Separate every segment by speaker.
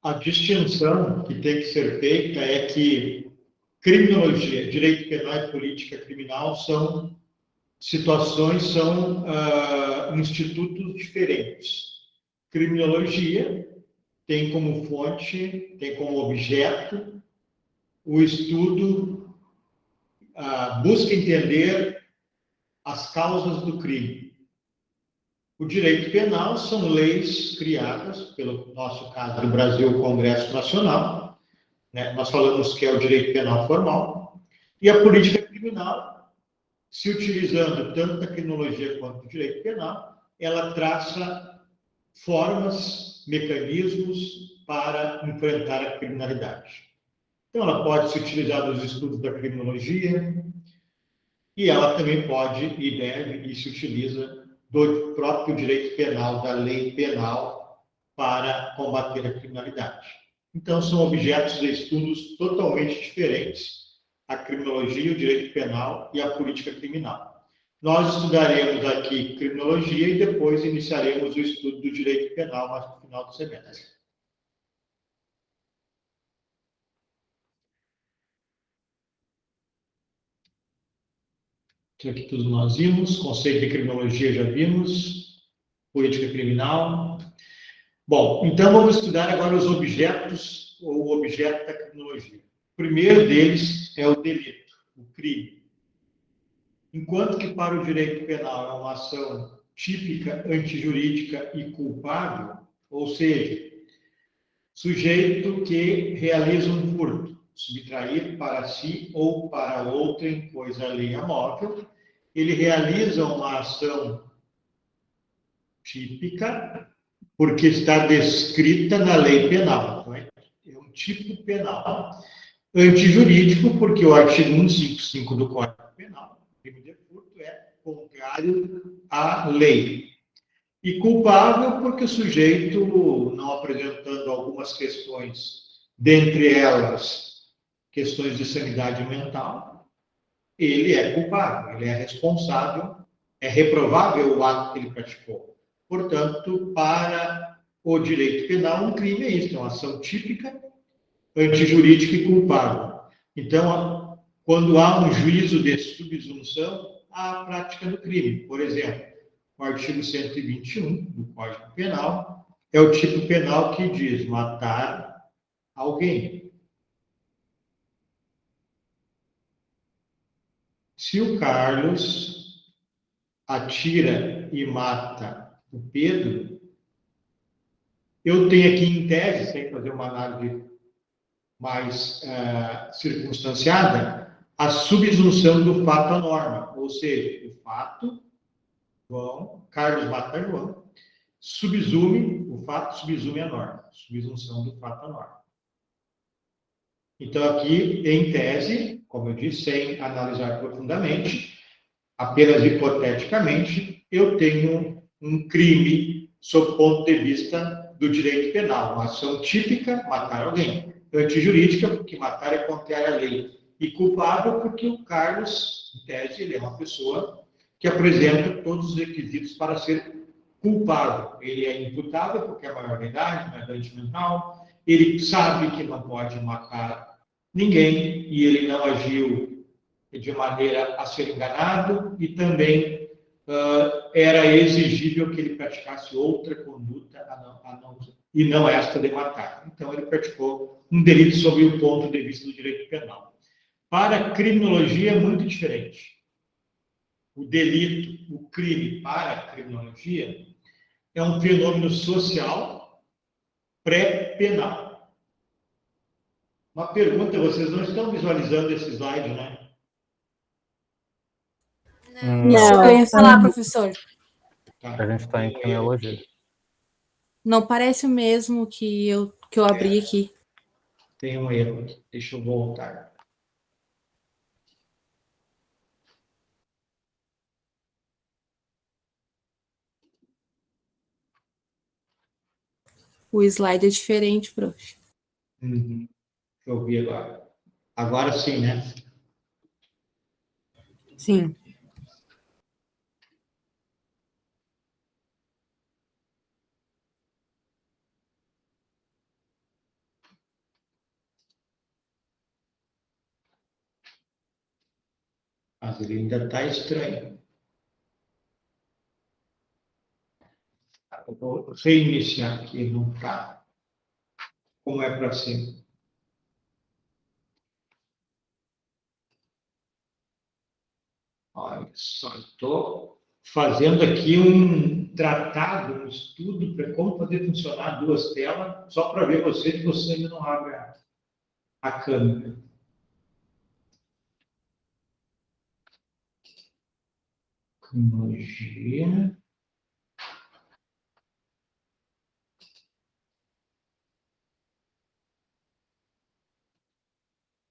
Speaker 1: A distinção que tem que ser feita é que criminologia, direito penal e política criminal são situações, são institutos diferentes. Criminologia tem como fonte, tem como objeto o estudo, busca entender as causas do crime. O direito penal são leis criadas, pelo nosso caso do Brasil, o Congresso Nacional, né? Nós falamos que é o direito penal formal, e a política criminal, se utilizando tanto a criminologia quanto o direito penal, ela traça formas, mecanismos para enfrentar a criminalidade. Então, ela pode se utilizar dos estudos da criminologia, e ela também pode e deve e se utiliza do próprio direito penal, da lei penal, para combater a criminalidade. Então, são objetos de estudos totalmente diferentes, a criminologia, o direito penal e a política criminal. Nós estudaremos aqui criminologia e depois iniciaremos o estudo do direito penal, mas no final do semestre. Aqui tudo nós vimos, conceito de criminologia já vimos, política criminal. Bom, então vamos estudar agora os objetos, ou o objeto da criminologia. O primeiro deles é o delito, o crime. Enquanto que para o direito penal é uma ação típica, antijurídica e culpável, ou seja, sujeito que realiza um furto, subtrair para si ou para outrem coisa alheia móvel, ele realiza uma ação típica, porque está descrita na lei penal. Não é? É um tipo penal. Antijurídico, porque o artigo 155 do Código Penal, crime de furto, é contrário à lei. E culpável, porque o sujeito, não apresentando algumas questões, dentre elas, questões de sanidade mental, ele é culpável, ele é responsável, é reprovável o ato que ele praticou. Portanto, para o direito penal, um crime é isso, é uma ação típica, antijurídica e culpável. Então, quando há um juízo de subsunção, há a prática do crime. Por exemplo, o artigo 121 do Código Penal é o tipo penal que diz matar alguém. Se o Carlos atira e mata o Pedro, eu tenho aqui em tese, sem fazer uma análise mais circunstanciada, a subsunção do fato à norma, ou seja, o fato, João, Carlos mata João, o fato subsume a norma, subsunção do fato à norma. Então, aqui, em tese, como eu disse, sem analisar profundamente, apenas hipoteticamente, eu tenho um crime sob o ponto de vista do direito penal, uma ação típica, matar alguém, antijurídica, porque matar é contrário à lei, e culpável, porque o Carlos, em tese, ele é uma pessoa que apresenta todos os requisitos para ser culpável. Ele é imputável, porque é maior de idade, não é doente mental, ele sabe que não pode matar ninguém, e ele não agiu de maneira a ser enganado, e também era exigível que ele praticasse outra conduta e não esta de matar. Então, ele praticou um delito sob o ponto de vista do direito penal. Para a criminologia, é muito diferente. O delito, o crime para a criminologia, é um fenômeno social pré-penal. Uma pergunta, vocês não estão visualizando esse slide, né?
Speaker 2: Não. Eu ia falar, professor.
Speaker 1: Tá.
Speaker 3: A gente está em criminologia.
Speaker 2: Não parece o mesmo que eu abri aqui.
Speaker 1: Tem um erro aqui. Deixa eu voltar.
Speaker 2: O slide é diferente, prof.
Speaker 1: Deixa eu ver agora. Agora sim, né?
Speaker 4: Sim.
Speaker 1: Mas ele ainda está estranho. Eu vou reiniciar aqui, não está como é para ser. Olha só, estou fazendo aqui um tratado, um estudo para como fazer funcionar duas telas, só para ver você que você ainda não abre a câmera. Tecnologia.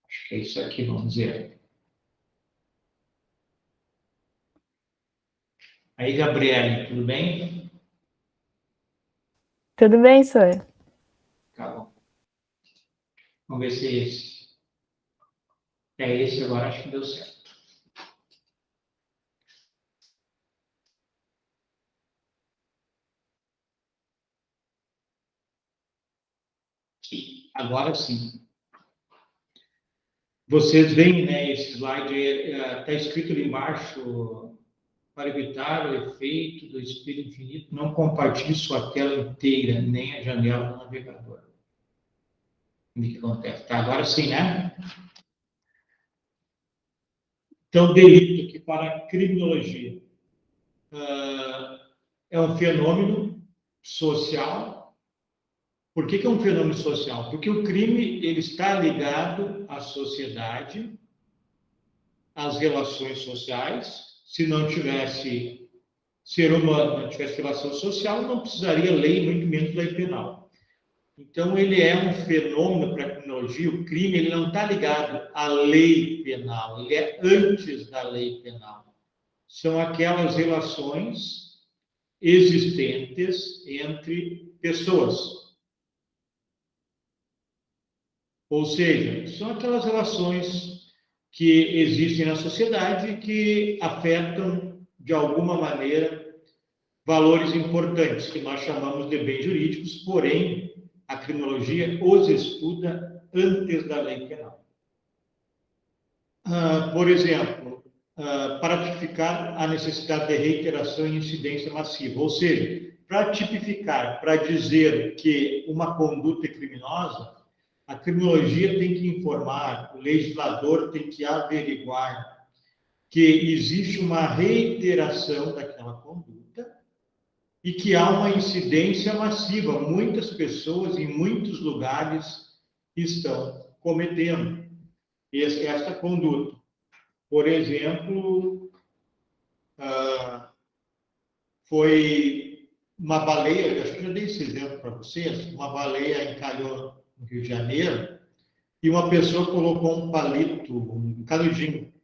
Speaker 1: Acho que é isso aqui, vamos dizer. Aí, Gabriele, tudo bem?
Speaker 3: Tudo bem, senhor?
Speaker 1: Tá bom. Vamos ver se é esse. É esse agora, acho que deu certo. Agora sim. Vocês veem, né, esse slide, está escrito ali embaixo, para evitar o efeito do espelho infinito, não compartilhe sua tela inteira, nem a janela do navegador. O que acontece? Tá, agora sim, né? Então, delito aqui para criminologia. É um fenômeno social. Por que é um fenômeno social? Porque o crime ele está ligado à sociedade, às relações sociais. Se não tivesse ser humano, não tivesse relação social, não precisaria lei, muito menos lei penal. Então, ele é um fenômeno para a criminologia. O crime ele não está ligado à lei penal, ele é antes da lei penal. São aquelas relações existentes entre pessoas. Ou seja, são aquelas relações que existem na sociedade que afetam, de alguma maneira, valores importantes, que nós chamamos de bens jurídicos, porém, a criminologia os estuda antes da lei penal. Por exemplo, para tipificar a necessidade de reiteração e incidência massiva, ou seja, para tipificar, para dizer que uma conduta é criminosa, a criminologia tem que informar, o legislador tem que averiguar que existe uma reiteração daquela conduta e que há uma incidência massiva. Muitas pessoas em muitos lugares estão cometendo esta conduta. Por exemplo, foi uma baleia, acho que eu já dei esse exemplo para vocês, uma baleia encalhou no Rio de Janeiro e uma pessoa colocou um palito, um canudinho,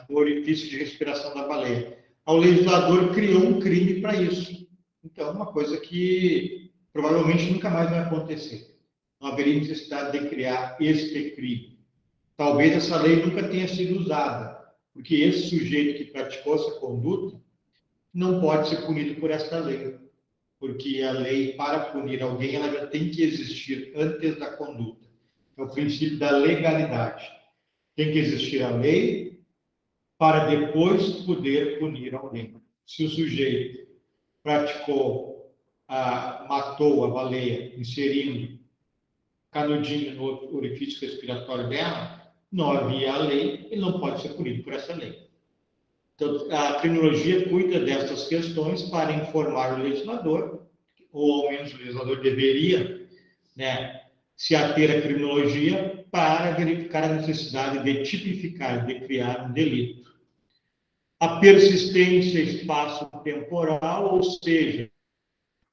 Speaker 1: no orifício de respiração da baleia. O legislador criou um crime para isso. Então, uma coisa que provavelmente nunca mais vai acontecer. Não haveria necessidade de criar este crime. Talvez essa lei nunca tenha sido usada, porque esse sujeito que praticou essa conduta não pode ser punido por esta lei, porque a lei, para punir alguém, ela já tem que existir antes da conduta. É o princípio da legalidade. Tem que existir a lei para depois poder punir alguém. Se o sujeito matou a baleia inserindo canudinho no orifício respiratório dela, não havia a lei, ele não pode ser punido por essa lei. Então, a criminologia cuida dessas questões para informar o legislador, ou ao menos o legislador deveria, né, se ater à criminologia para verificar a necessidade de tipificar, de criar um delito. A persistência espaço-temporal, ou seja,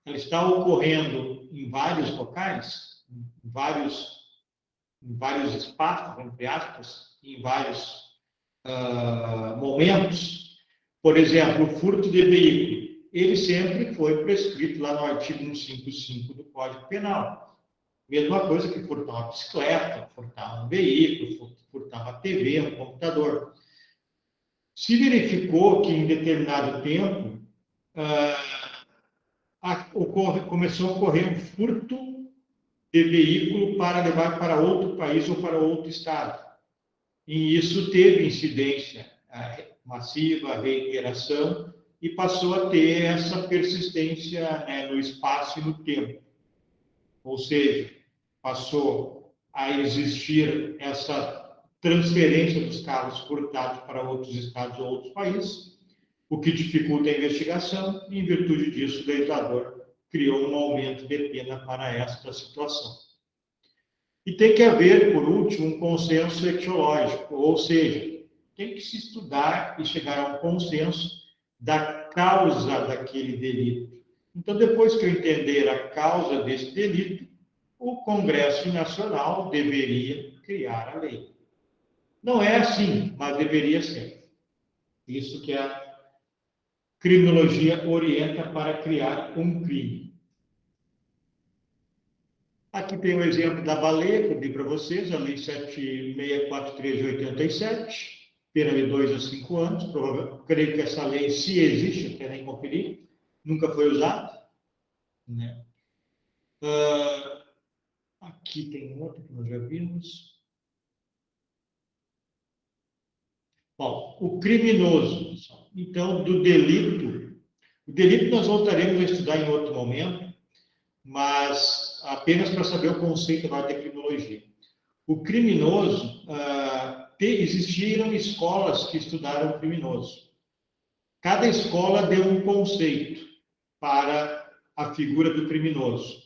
Speaker 1: ela está ocorrendo em vários locais, em vários espaços, entre aspas, em vários momentos. Por exemplo, o furto de veículo, ele sempre foi prescrito lá no artigo 155 do Código Penal. Mesma coisa que furtar uma bicicleta, furtar um veículo, furtar uma TV, um computador. Se verificou que em determinado tempo começou a ocorrer um furto de veículo para levar para outro país ou para outro estado. E isso teve incidência massiva, reiteração, e passou a ter essa persistência, né, no espaço e no tempo. Ou seja, passou a existir essa transferência dos carros furtados para outros estados ou outros países, o que dificulta a investigação, e, em virtude disso, o legislador criou um aumento de pena para esta situação. E tem que haver, por último, um consenso etiológico, ou seja, tem que se estudar e chegar a um consenso da causa daquele delito. Então, depois que eu entender a causa desse delito, o Congresso Nacional deveria criar a lei. Não é assim, mas deveria ser. Isso que a criminologia orienta para criar um crime. Aqui tem um exemplo da baleia, que eu dei para vocês, a Lei 7643 de 87, pena de 2 a 5 anos. Creio que essa lei, se existe, até nem conferir, nunca foi usada, né? Aqui tem outra que nós já vimos. Bom, o criminoso. Então, do delito, o delito nós voltaremos a estudar em outro momento, mas apenas para saber o conceito da criminologia. O criminoso, existiram escolas que estudaram o criminoso. Cada escola deu um conceito para a figura do criminoso.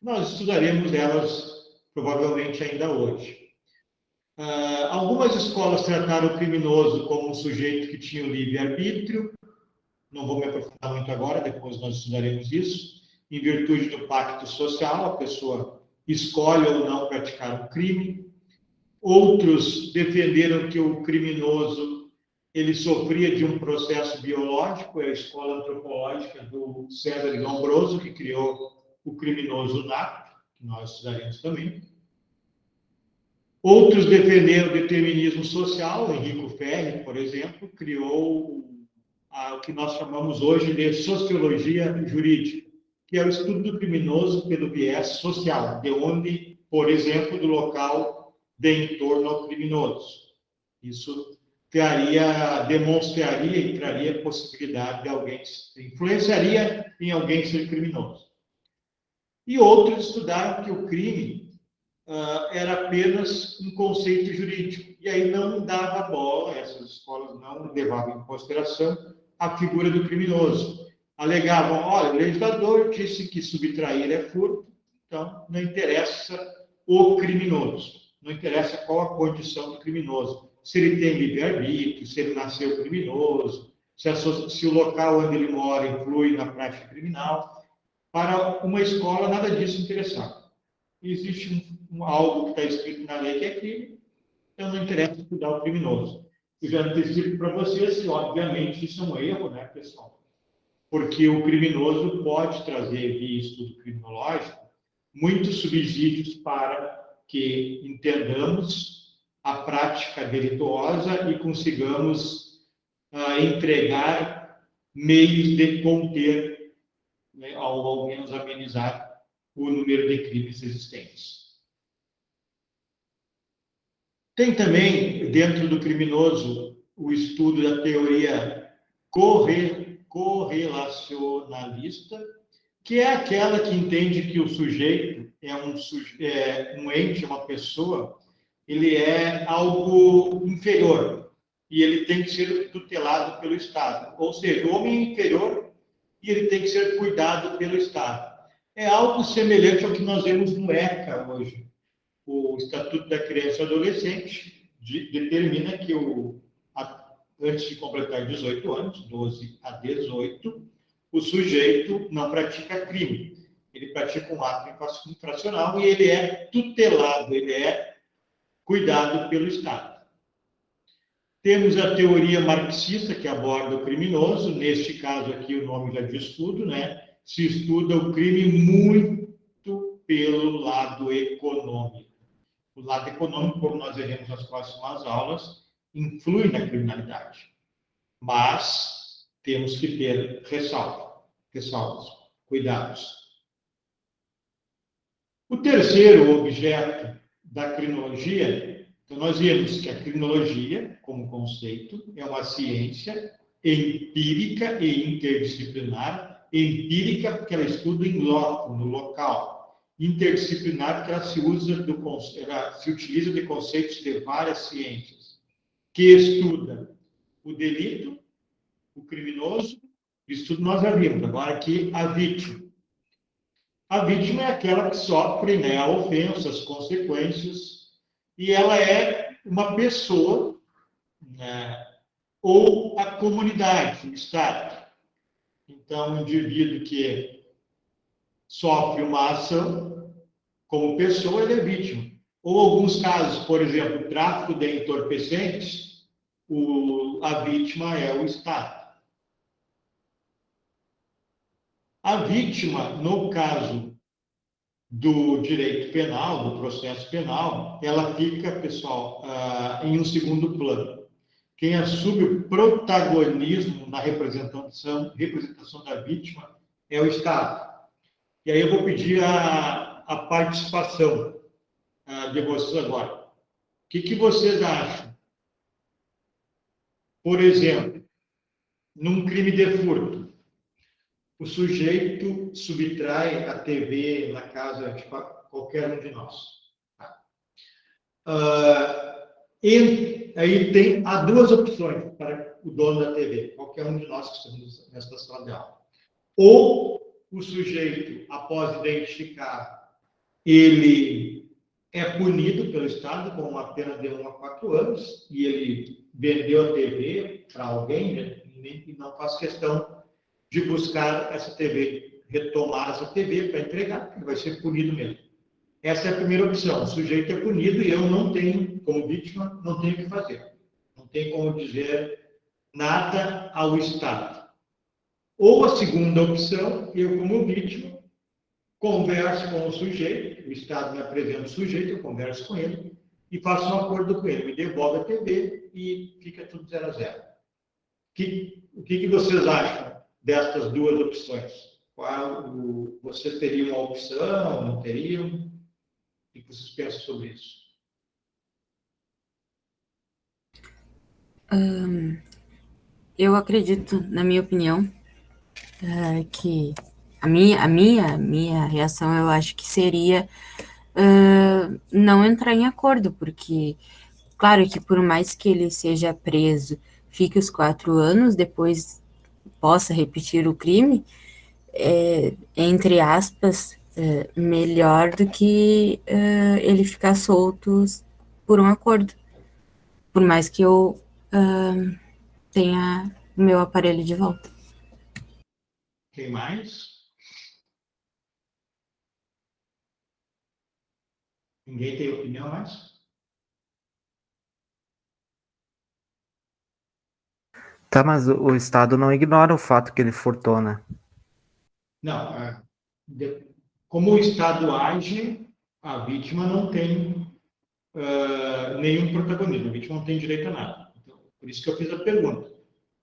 Speaker 1: Nós estudaremos elas provavelmente ainda hoje. Algumas escolas trataram o criminoso como um sujeito que tinha o livre-arbítrio. Não vou me aprofundar muito agora, depois nós estudaremos isso. Em virtude do pacto social, a pessoa escolhe ou não praticar um crime. Outros defenderam que o criminoso ele sofria de um processo biológico, é a escola antropológica do César Lombroso, que criou o criminoso nato, que nós estudaremos também. Outros defenderam o determinismo social. Enrico Ferri, por exemplo, criou o que nós chamamos hoje de sociologia jurídica, que é o estudo do criminoso pelo viés social, de onde, por exemplo, do local de entorno ao criminoso. Isso demonstraria e traria a possibilidade de alguém, influenciaria em alguém ser criminoso. E outros estudaram que o crime era apenas um conceito jurídico, e aí não dava bola, essas escolas não levavam em consideração a figura do criminoso. Alegavam, olha, o legislador disse que subtrair é furto, então não interessa o criminoso, não interessa qual a condição do criminoso, se ele tem livre-arbítrio, se ele nasceu criminoso, se o local onde ele mora influi na prática criminal. Para uma escola, nada disso interessava. Existe algo que está escrito na lei que é crime, então não interessa estudar o criminoso. Eu já antecipo para vocês, e obviamente isso é um erro, né, pessoal? Porque o criminoso pode trazer, via estudo criminológico, muitos subsídios para que entendamos a prática delituosa e consigamos entregar meios de conter, né, ou ao menos amenizar o número de crimes existentes. Tem também, dentro do criminoso, o estudo da teoria correlacionalista, que é aquela que entende que o sujeito é um ente, uma pessoa, ele é algo inferior e ele tem que ser tutelado pelo Estado. Ou seja, o homem é inferior e ele tem que ser cuidado pelo Estado. É algo semelhante ao que nós vemos no ECA hoje. O Estatuto da Criança e Adolescente determina que, antes de completar 18 anos, 12 a 18, o sujeito não pratica crime. Ele pratica um ato infracional e ele é tutelado, ele é cuidado pelo Estado. Temos a teoria marxista, que aborda o criminoso. Neste caso aqui, o nome já diz tudo, né? Se estuda o crime muito pelo lado econômico. O lado econômico, como nós veremos nas próximas aulas, influi na criminalidade. Mas temos que ter ressalvas, cuidados. O terceiro objeto da criminologia, Então, nós vimos que a criminologia, como conceito, é uma ciência empírica e interdisciplinar. Empírica, porque ela estuda em loco, no local. Interdisciplinar, porque ela se utiliza de conceitos de várias ciências, que estuda o delito, o criminoso, isso tudo nós já vimos. Agora aqui, a vítima. A vítima é aquela que sofre, né, a ofensa, as consequências, e ela é uma pessoa, né, ou a comunidade, o Estado. Então, o indivíduo que sofre uma ação, como pessoa, ele é vítima. Ou alguns casos, por exemplo, tráfico de entorpecentes, a vítima é o Estado. A vítima, no caso do direito penal, do processo penal, ela fica, pessoal, em um segundo plano. Quem assume o protagonismo na representação da vítima é o Estado. E aí eu vou pedir a participação de vocês agora. O que vocês acham? Por exemplo, num crime de furto, o sujeito subtrai a TV na casa de qualquer um de nós. Há duas opções para o dono da TV, qualquer um de nós que estamos nesta sala de aula. Ou o sujeito, após identificar, ele é punido pelo Estado com uma pena de 1 a 4 anos, e ele vendeu a TV para alguém, né, e não faz questão de buscar essa TV, retomar essa TV para entregar, porque ele vai ser punido mesmo. Essa é a primeira opção. O sujeito é punido e eu não tenho, como vítima, não tenho o que fazer. Não tenho como dizer nada ao Estado. Ou a segunda opção, eu, como vítima, converso com o sujeito, o Estado me apresenta o sujeito, eu converso com ele e faço um acordo com ele, me devolve a TV e fica tudo 0 a 0. O que vocês acham destas duas opções? Vocês teriam uma opção, não teriam? O que vocês pensam sobre isso?
Speaker 3: Eu acredito, na minha opinião, que a minha reação, eu acho que seria não entrar em acordo, porque, claro que por mais que ele seja preso, fique os 4 anos, depois possa repetir o crime, entre aspas, melhor do que ele ficar solto por um acordo. Por mais que eu tenha o meu aparelho de volta.
Speaker 1: Quem mais? Ninguém tem opinião mais?
Speaker 4: Tá, mas o Estado não ignora o fato que ele furtou, né?
Speaker 1: Não. Como o Estado age, a vítima não tem nenhum protagonismo. A vítima não tem direito a nada. Então, por isso que eu fiz a pergunta.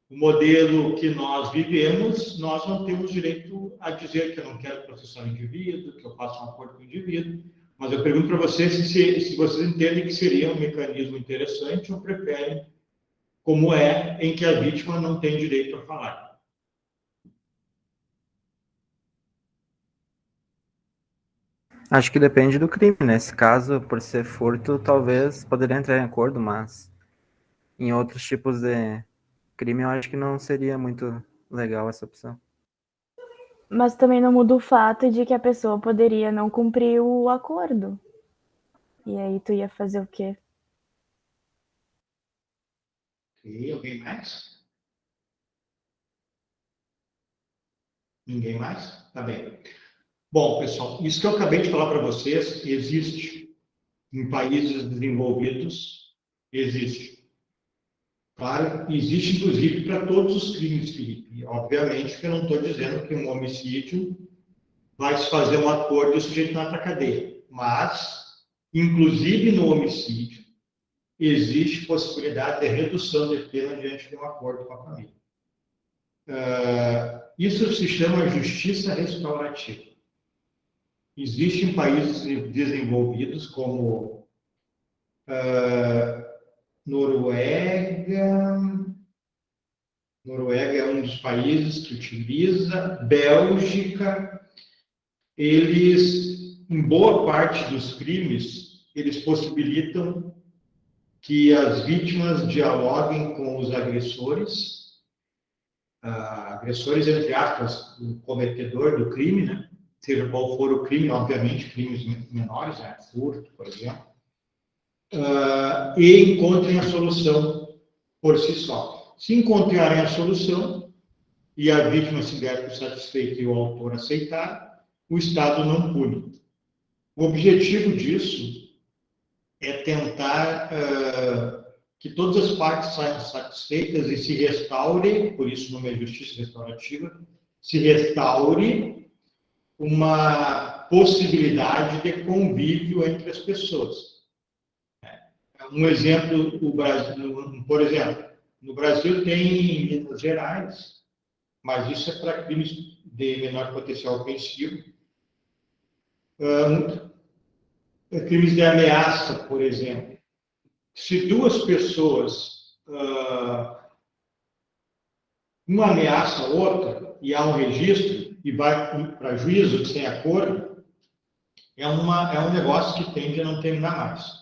Speaker 1: O modelo que nós vivemos, nós não temos direito a dizer que eu não quero processar o indivíduo, que eu faço um acordo com o indivíduo. Mas eu pergunto para vocês se vocês entendem que seria um mecanismo interessante ou preferem como em que a vítima não tem direito a falar.
Speaker 4: Acho que depende do crime. Nesse caso, por ser furto, talvez poderia entrar em acordo, mas em outros tipos de crime, eu acho que não seria muito legal essa opção.
Speaker 5: Mas também não muda o fato de que a pessoa poderia não cumprir o acordo. E aí tu ia fazer o quê?
Speaker 1: E alguém mais? Ninguém mais? Tá bem. Bom, pessoal, isso que eu acabei de falar para vocês existe em países desenvolvidos, existe. Claro, existe inclusive para todos os crimes, Felipe. Obviamente que eu não estou dizendo que um homicídio vai se fazer um acordo e o sujeito não vai para a cadeia. Mas, inclusive no homicídio, existe possibilidade de redução de pena diante de um acordo com a família. Isso se chama justiça restaurativa. Existe em países desenvolvidos como Noruega é um dos países que utiliza. Bélgica, eles, em boa parte dos crimes, eles possibilitam que as vítimas dialoguem com os agressores, agressores, entre aspas, o cometedor do crime, né? Seja qual for o crime, obviamente, crimes menores, né? Furto, por exemplo, e encontrem a solução por si só. Se encontrarem a solução e a vítima se der por satisfeita e o autor aceitar, o Estado não pune. O objetivo disso é tentar que todas as partes saiam satisfeitas e se restaure, por isso o nome é justiça restaurativa, se restaure uma possibilidade de convívio entre as pessoas. Um exemplo, o Brasil, por exemplo, no Brasil tem em Minas Gerais, mas isso é para crimes de menor potencial ofensivo, crimes de ameaça, por exemplo. Se duas pessoas, uma ameaça a outra, e há um registro, e vai para juízo sem acordo, é um negócio que tende a não terminar mais.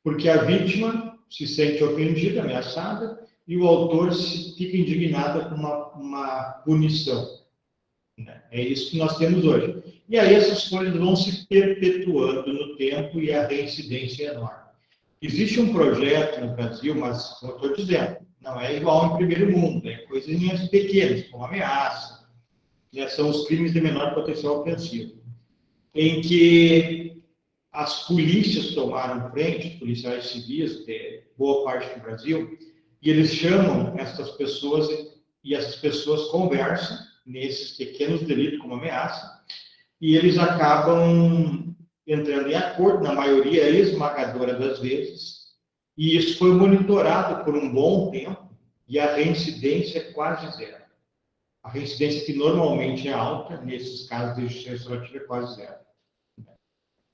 Speaker 1: Porque a vítima se sente ofendida, ameaçada, e o autor fica indignado com uma punição. É isso que nós temos hoje. E aí essas coisas vão se perpetuando no tempo e a reincidência é enorme. Existe um projeto no Brasil, mas, como eu estou dizendo, não é igual em primeiro mundo, é coisinhas pequenas, como ameaça, né? São os crimes de menor potencial ofensivo, em que as polícias tomaram frente, policiais civis de boa parte do Brasil, e eles chamam essas pessoas, e essas pessoas conversam nesses pequenos delitos como ameaça, e eles acabam entrando em acordo, na maioria esmagadora das vezes, e isso foi monitorado por um bom tempo, e a reincidência é quase zero. A reincidência que normalmente é alta, nesses casos de justiça restaurativa, é quase zero.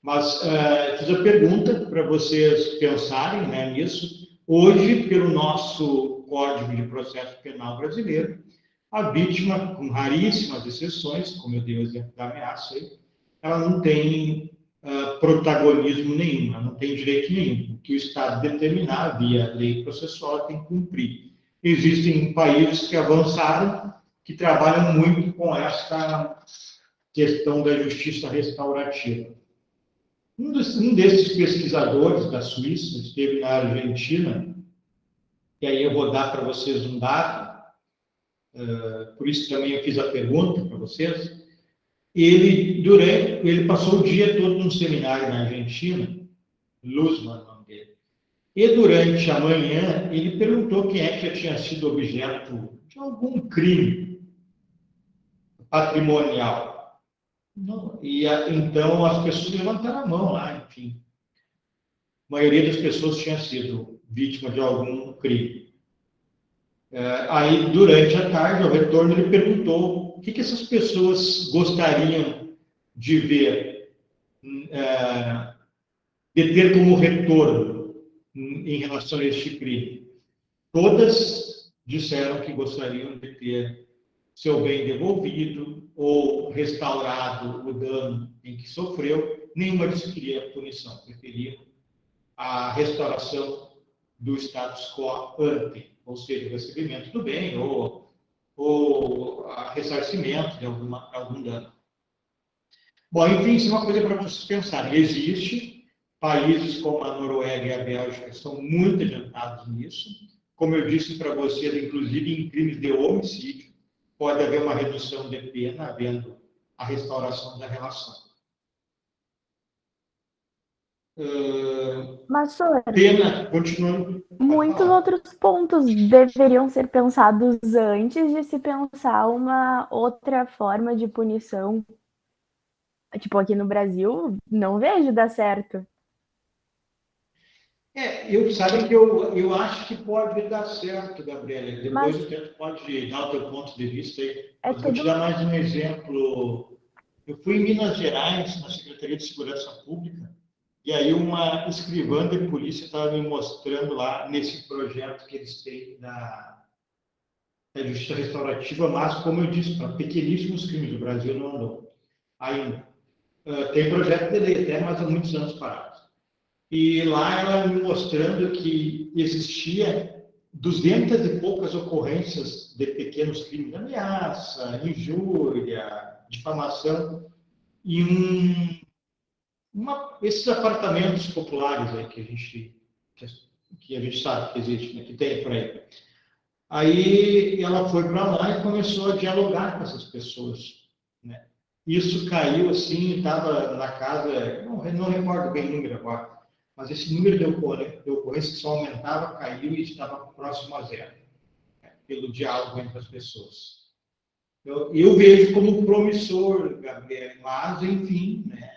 Speaker 1: Mas fiz a pergunta para vocês pensarem, né, nisso. Hoje, pelo nosso Código de Processo Penal brasileiro, a vítima, com raríssimas exceções, como eu dei o exemplo da ameaça, ela não tem protagonismo nenhum, ela não tem direito nenhum. O que o Estado determinar via lei processual tem que cumprir. Existem países que avançaram, que trabalham muito com essa questão da justiça restaurativa. Um desses pesquisadores da Suíça esteve na Argentina, e aí eu vou dar para vocês um dado, por isso também eu fiz a pergunta para vocês. Ele passou o dia todo num seminário na Argentina, Luzman, o nome dele, e durante a manhã ele perguntou quem é que já tinha sido objeto de algum crime patrimonial. Não, então as pessoas levantaram a mão lá, enfim. A maioria das pessoas tinha sido vítima de algum crime. Aí, durante a tarde, ao retorno, ele perguntou o que essas pessoas gostariam de ver, de ter como retorno em relação a este crime. Todas disseram que gostariam de ter seu bem devolvido ou restaurado o dano em que sofreu. Nenhuma disse que queria punição, preferia a restauração do status quo ante, ou seja, o recebimento do bem ou ressarcimento de algum dano. Bom, enfim, isso é uma coisa para vocês pensarem. Existe países como a Noruega e a Bélgica que são muito adiantados nisso. Como eu disse para vocês, inclusive em crimes de homicídio, pode haver uma redução de pena, havendo a restauração da relação.
Speaker 5: Mas, Sor,
Speaker 1: Pena, continuando.
Speaker 5: muitos outros pontos deveriam ser pensados antes de se pensar uma outra forma de punição. Tipo, aqui no Brasil, não vejo dar certo.
Speaker 1: Sabem que eu acho que pode dar certo, Gabriela. Depois o tempo pode dar o teu ponto de vista aí. Mas vou te dar mais um exemplo. Eu fui em Minas Gerais, na Secretaria de Segurança Pública, E aí uma escrivã de polícia estava me mostrando lá nesse projeto que eles têm da justiça restaurativa, mas, como eu disse, para pequeníssimos crimes, o Brasil não andou ainda. Tem projeto de lei, até mais há muitos anos parados. E lá ela me mostrando que existia 200 e poucas ocorrências de pequenos crimes, ameaça, injúria, difamação, e esses apartamentos populares aí que a gente sabe que existe, né, que tem por aí. Aí ela foi para lá e começou a dialogar com essas pessoas, né? Isso caiu assim, estava na casa, não recordo bem o número agora, mas esse número de ocorrência que só aumentava, caiu e estava próximo a zero, né, pelo diálogo entre as pessoas. Eu vejo como promissor, Gabriel, mas, enfim, né,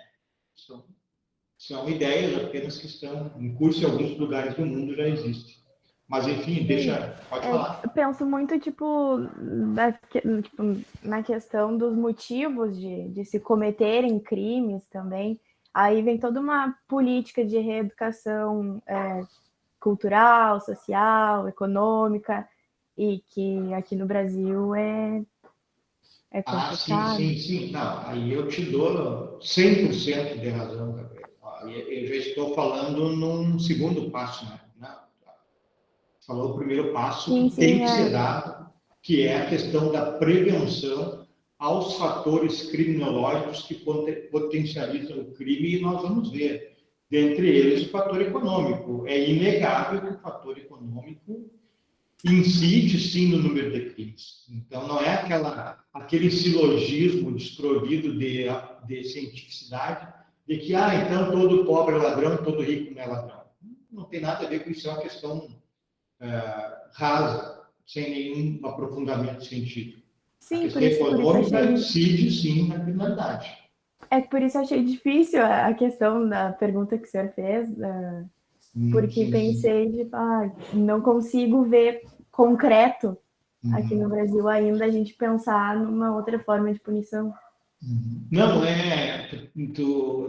Speaker 1: são ideias apenas que estão em curso em alguns lugares do mundo, já existem. Mas, enfim, pode falar.
Speaker 5: Eu penso muito, tipo, na questão dos motivos de se cometerem crimes também. Aí vem toda uma política de reeducação cultural, social, econômica, e que aqui no Brasil é complicado.
Speaker 1: Sim. Não, aí eu te dou 100% de razão, Gabriel. Eu já estou falando num segundo passo, né? Falou o primeiro passo que tem que ser dado, que é a questão da prevenção aos fatores criminológicos que potencializam o crime, e nós vamos ver, dentre eles, o fator econômico. É inegável que o fator econômico incide, sim, no número de crimes. Então, não é aquele silogismo desprovido de cientificidade de que, então, todo pobre é ladrão, todo rico não é ladrão. Não tem nada a ver com isso, é uma questão rasa, sem nenhum aprofundamento científico.
Speaker 5: Sim,
Speaker 1: a questão econômica incide, sim, na criminalidade.
Speaker 5: Por isso eu achei difícil a questão da pergunta que o senhor fez, porque pensei, não consigo ver concreto aqui no Brasil ainda a gente pensar numa outra forma de punição.
Speaker 1: Não,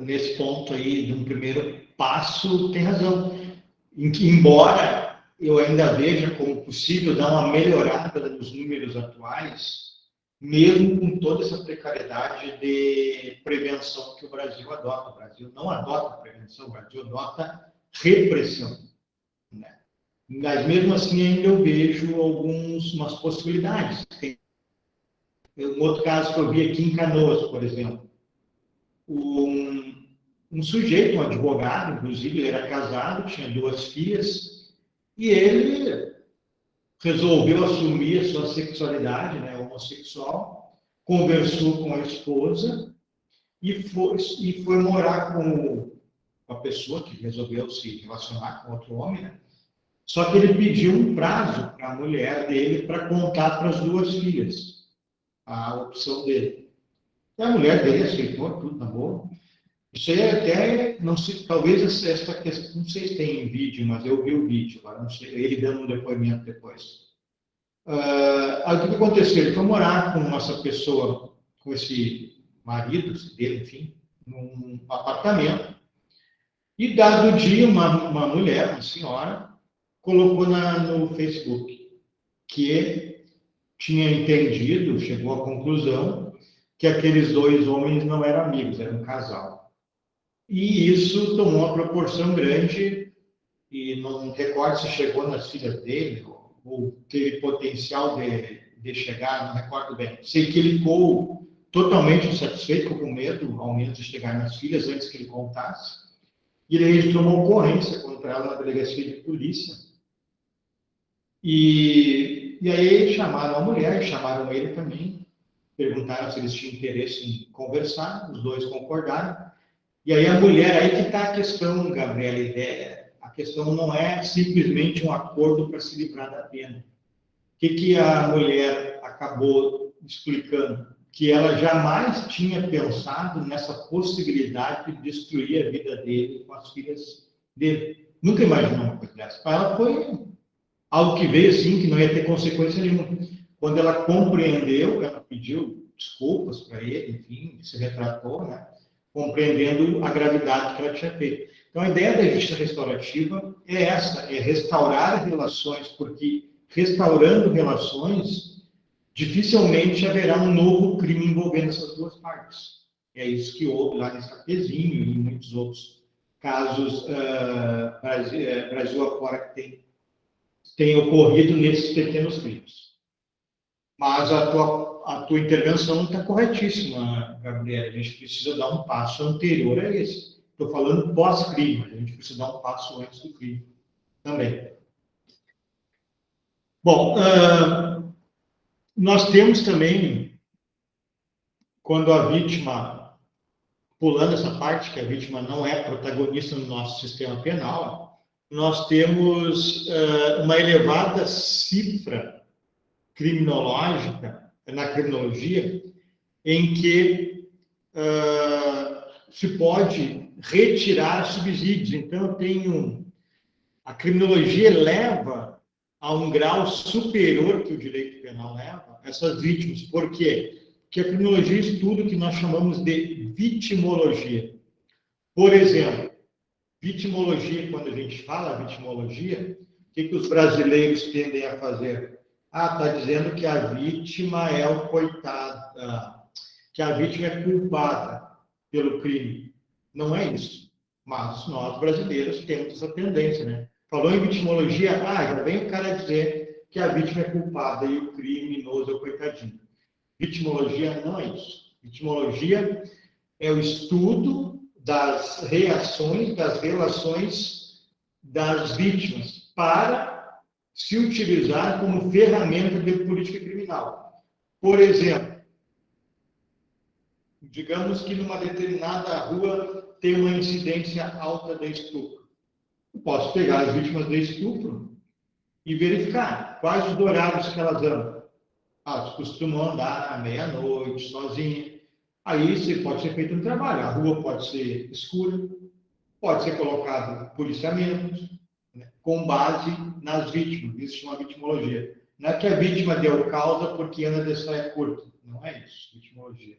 Speaker 1: nesse ponto aí, de um primeiro passo, tem razão. Embora eu ainda veja como possível dar uma melhorada nos números atuais, mesmo com toda essa precariedade de prevenção que o Brasil adota. O Brasil não adota prevenção, o Brasil adota repressão, né? Mas mesmo assim ainda eu vejo umas possibilidades. Tem um outro caso que eu vi aqui em Canoas, por exemplo. Um sujeito, um advogado, inclusive, ele era casado, tinha 2 filhas, e ele resolveu assumir a sua sexualidade, né, homossexual, conversou com a esposa e foi morar com a pessoa que resolveu se relacionar com outro homem, né? Só que ele pediu um prazo para a mulher dele para contar para as 2 filhas a opção dele. E a mulher dele aceitou tudo na boa. Isso aí até, não sei, talvez essa questão, não sei se tem em vídeo, mas eu vi o vídeo, agora não sei, ele dando um depoimento depois. Aí o que aconteceu? Ele foi morar com essa pessoa, com esse marido dele, enfim, num apartamento, e dado o dia, uma mulher, uma senhora, colocou no Facebook que tinha entendido, chegou à conclusão, que aqueles 2 homens não eram amigos, eram um casal. E isso tomou uma proporção grande, e não recordo se chegou nas filhas dele, ou teve potencial de chegar, não recordo bem. Sei que ele ficou totalmente insatisfeito, com medo, ao menos, de chegar nas filhas antes que ele contasse, e ele registrou uma ocorrência contra ela na delegacia de polícia. E aí chamaram a mulher, chamaram ele também, perguntaram se eles tinham interesse em conversar, os 2 concordaram. E aí a mulher, aí que está a questão, Gabriela, a questão não é simplesmente um acordo para se livrar da pena. O que a mulher acabou explicando? Que ela jamais tinha pensado nessa possibilidade de destruir a vida dele com as filhas dele. Nunca imaginou uma coisa dessa. Para ela foi algo que veio assim, que não ia ter consequência nenhuma. Quando ela compreendeu, ela pediu desculpas para ele, enfim, se retratou, né? compreendendo a gravidade que ela tinha feito. Então, a ideia da justiça restaurativa é essa, é restaurar relações, porque restaurando relações, dificilmente haverá um novo crime envolvendo essas duas partes. É isso que houve lá nesse Capezinho e em muitos outros casos Brasil afora que tem ocorrido nesses pequenos crimes. Mas a tua intervenção está corretíssima, Gabriela. A gente precisa dar um passo anterior a esse. Estou falando pós-crime, a gente precisa dar um passo antes do crime também. Bom, nós temos também, quando a vítima, pulando essa parte, que a vítima não é protagonista no nosso sistema penal, nós temos uma elevada cifra criminológica, na criminologia, em que se pode retirar subsídios. Então, eu tenho... A criminologia leva a um grau superior que o direito penal leva essas vítimas. Por quê? Porque a criminologia estuda o que nós chamamos de vitimologia. Por exemplo, vitimologia, quando a gente fala vitimologia, o que os brasileiros tendem a fazer? Está dizendo que a vítima é o coitado, que a vítima é culpada pelo crime. Não é isso. Mas nós, brasileiros, temos essa tendência, né? Falou em vitimologia, já vem o cara dizer que a vítima é culpada e o criminoso é o coitadinho. Vitimologia não é isso. Vitimologia é o estudo das reações, das relações das vítimas para se utilizar como ferramenta de política criminal. Por exemplo, digamos que numa determinada rua tem uma incidência alta de estupro. Eu posso pegar as vítimas de estupro e verificar quais os horários que elas andam. Elas costumam andar à meia-noite, sozinha. Aí pode ser feito um trabalho. A rua pode ser escura, pode ser colocado policiamento, né, com base nas vítimas. Isso se chama vitimologia. Não é que a vítima deu causa porque anda de saia curta. Não é isso, vitimologia.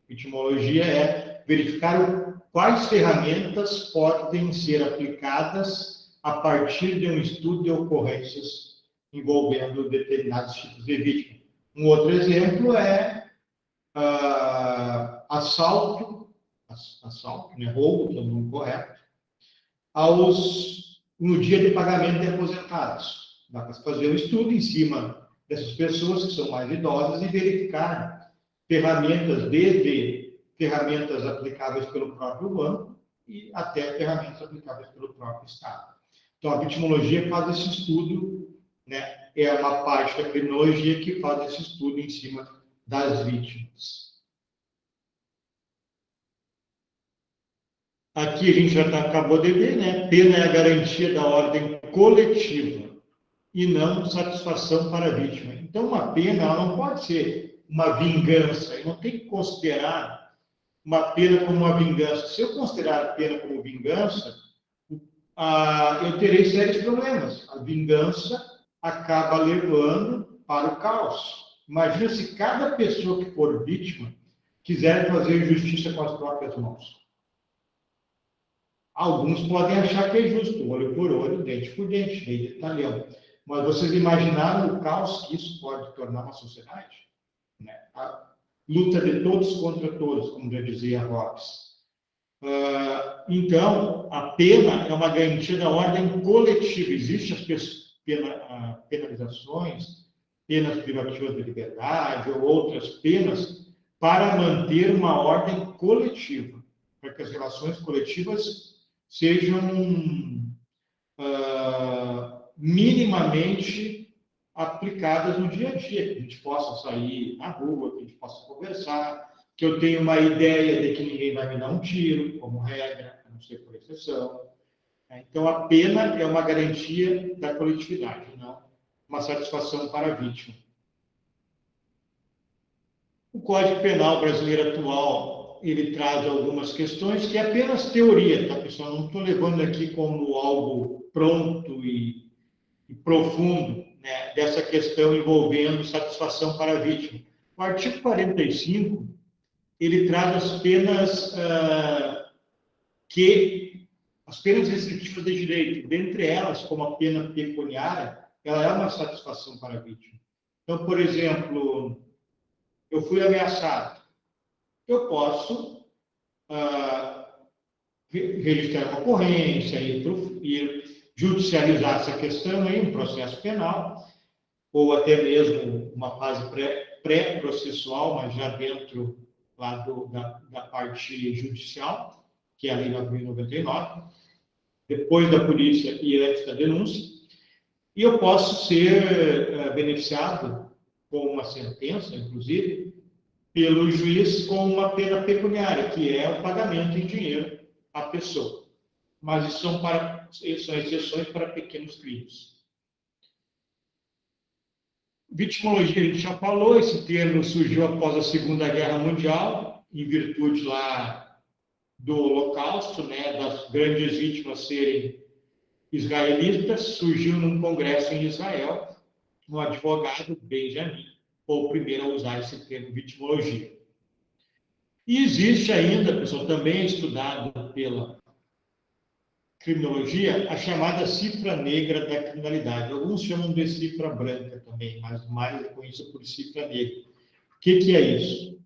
Speaker 1: Vitimologia é verificar quais ferramentas podem ser aplicadas a partir de um estudo de ocorrências envolvendo determinados tipos de vítima. Um outro exemplo é assalto, né, roubo, que é o nome correto, no dia de pagamento de aposentados. Dá para fazer um estudo em cima dessas pessoas que são mais idosas e verificar ferramentas, desde ferramentas aplicáveis pelo próprio banco e até ferramentas aplicáveis pelo próprio Estado. Então, a vitimologia faz esse estudo, né? É uma parte da criminologia que faz esse estudo em cima das vítimas. Aqui a gente já acabou de ver, né? Pena é a garantia da ordem coletiva e não satisfação para a vítima. Então, uma pena ela não pode ser uma vingança. Eu não tenho que considerar uma pena como uma vingança. Se eu considerar a pena como vingança, eu terei sérios problemas. A vingança acaba levando para o caos. Imagina se cada pessoa que for vítima quiser fazer justiça com as próprias mãos. Alguns podem achar que é justo, olho por olho, dente por dente, lei de talhão. Mas vocês imaginaram o caos que isso pode tornar uma sociedade? Né? A luta de todos contra todos, como já dizia Hobbes. Então, a pena é uma garantia da ordem coletiva. Existem as penalizações, penas privativas de liberdade ou outras penas para manter uma ordem coletiva, para que as relações coletivas sejam minimamente aplicadas no dia a dia, que a gente possa sair na rua, que a gente possa conversar, que eu tenha uma ideia de que ninguém vai me dar um tiro, como regra, a não ser por exceção. Então, a pena é uma garantia da coletividade, não uma satisfação para a vítima. O Código Penal brasileiro atual, ele traz algumas questões que é apenas teoria, tá, pessoal? Não estou levando aqui como algo pronto e profundo, né, dessa questão envolvendo satisfação para a vítima. O artigo 45 ele traz as penas as penas restritivas de direito, dentre elas, como a pena pecuniária, ela é uma satisfação para a vítima. Então, por exemplo, eu fui ameaçado. Eu posso registrar uma ocorrência e judicializar essa questão em um processo penal, ou até mesmo uma fase pré-processual, mas já dentro lá da parte judicial, que é a Lei 9.099, depois da polícia e antes da denúncia, e eu posso ser beneficiado com uma sentença, inclusive, pelo juiz com uma pena pecuniária, que é o pagamento em dinheiro à pessoa. Mas isso são exceções para pequenos crimes. Vitimologia, a gente já falou, esse termo surgiu após a Segunda Guerra Mundial, em virtude lá do Holocausto, né, das grandes vítimas serem israelitas. Surgiu num congresso em Israel, um advogado, Benjamin, foi o primeiro a usar esse termo vitimologia. E existe ainda, pessoal, também estudado pela criminologia, a chamada cifra negra da criminalidade. Alguns chamam de cifra branca também, mas mais é conhecida por cifra negra. O que é isso?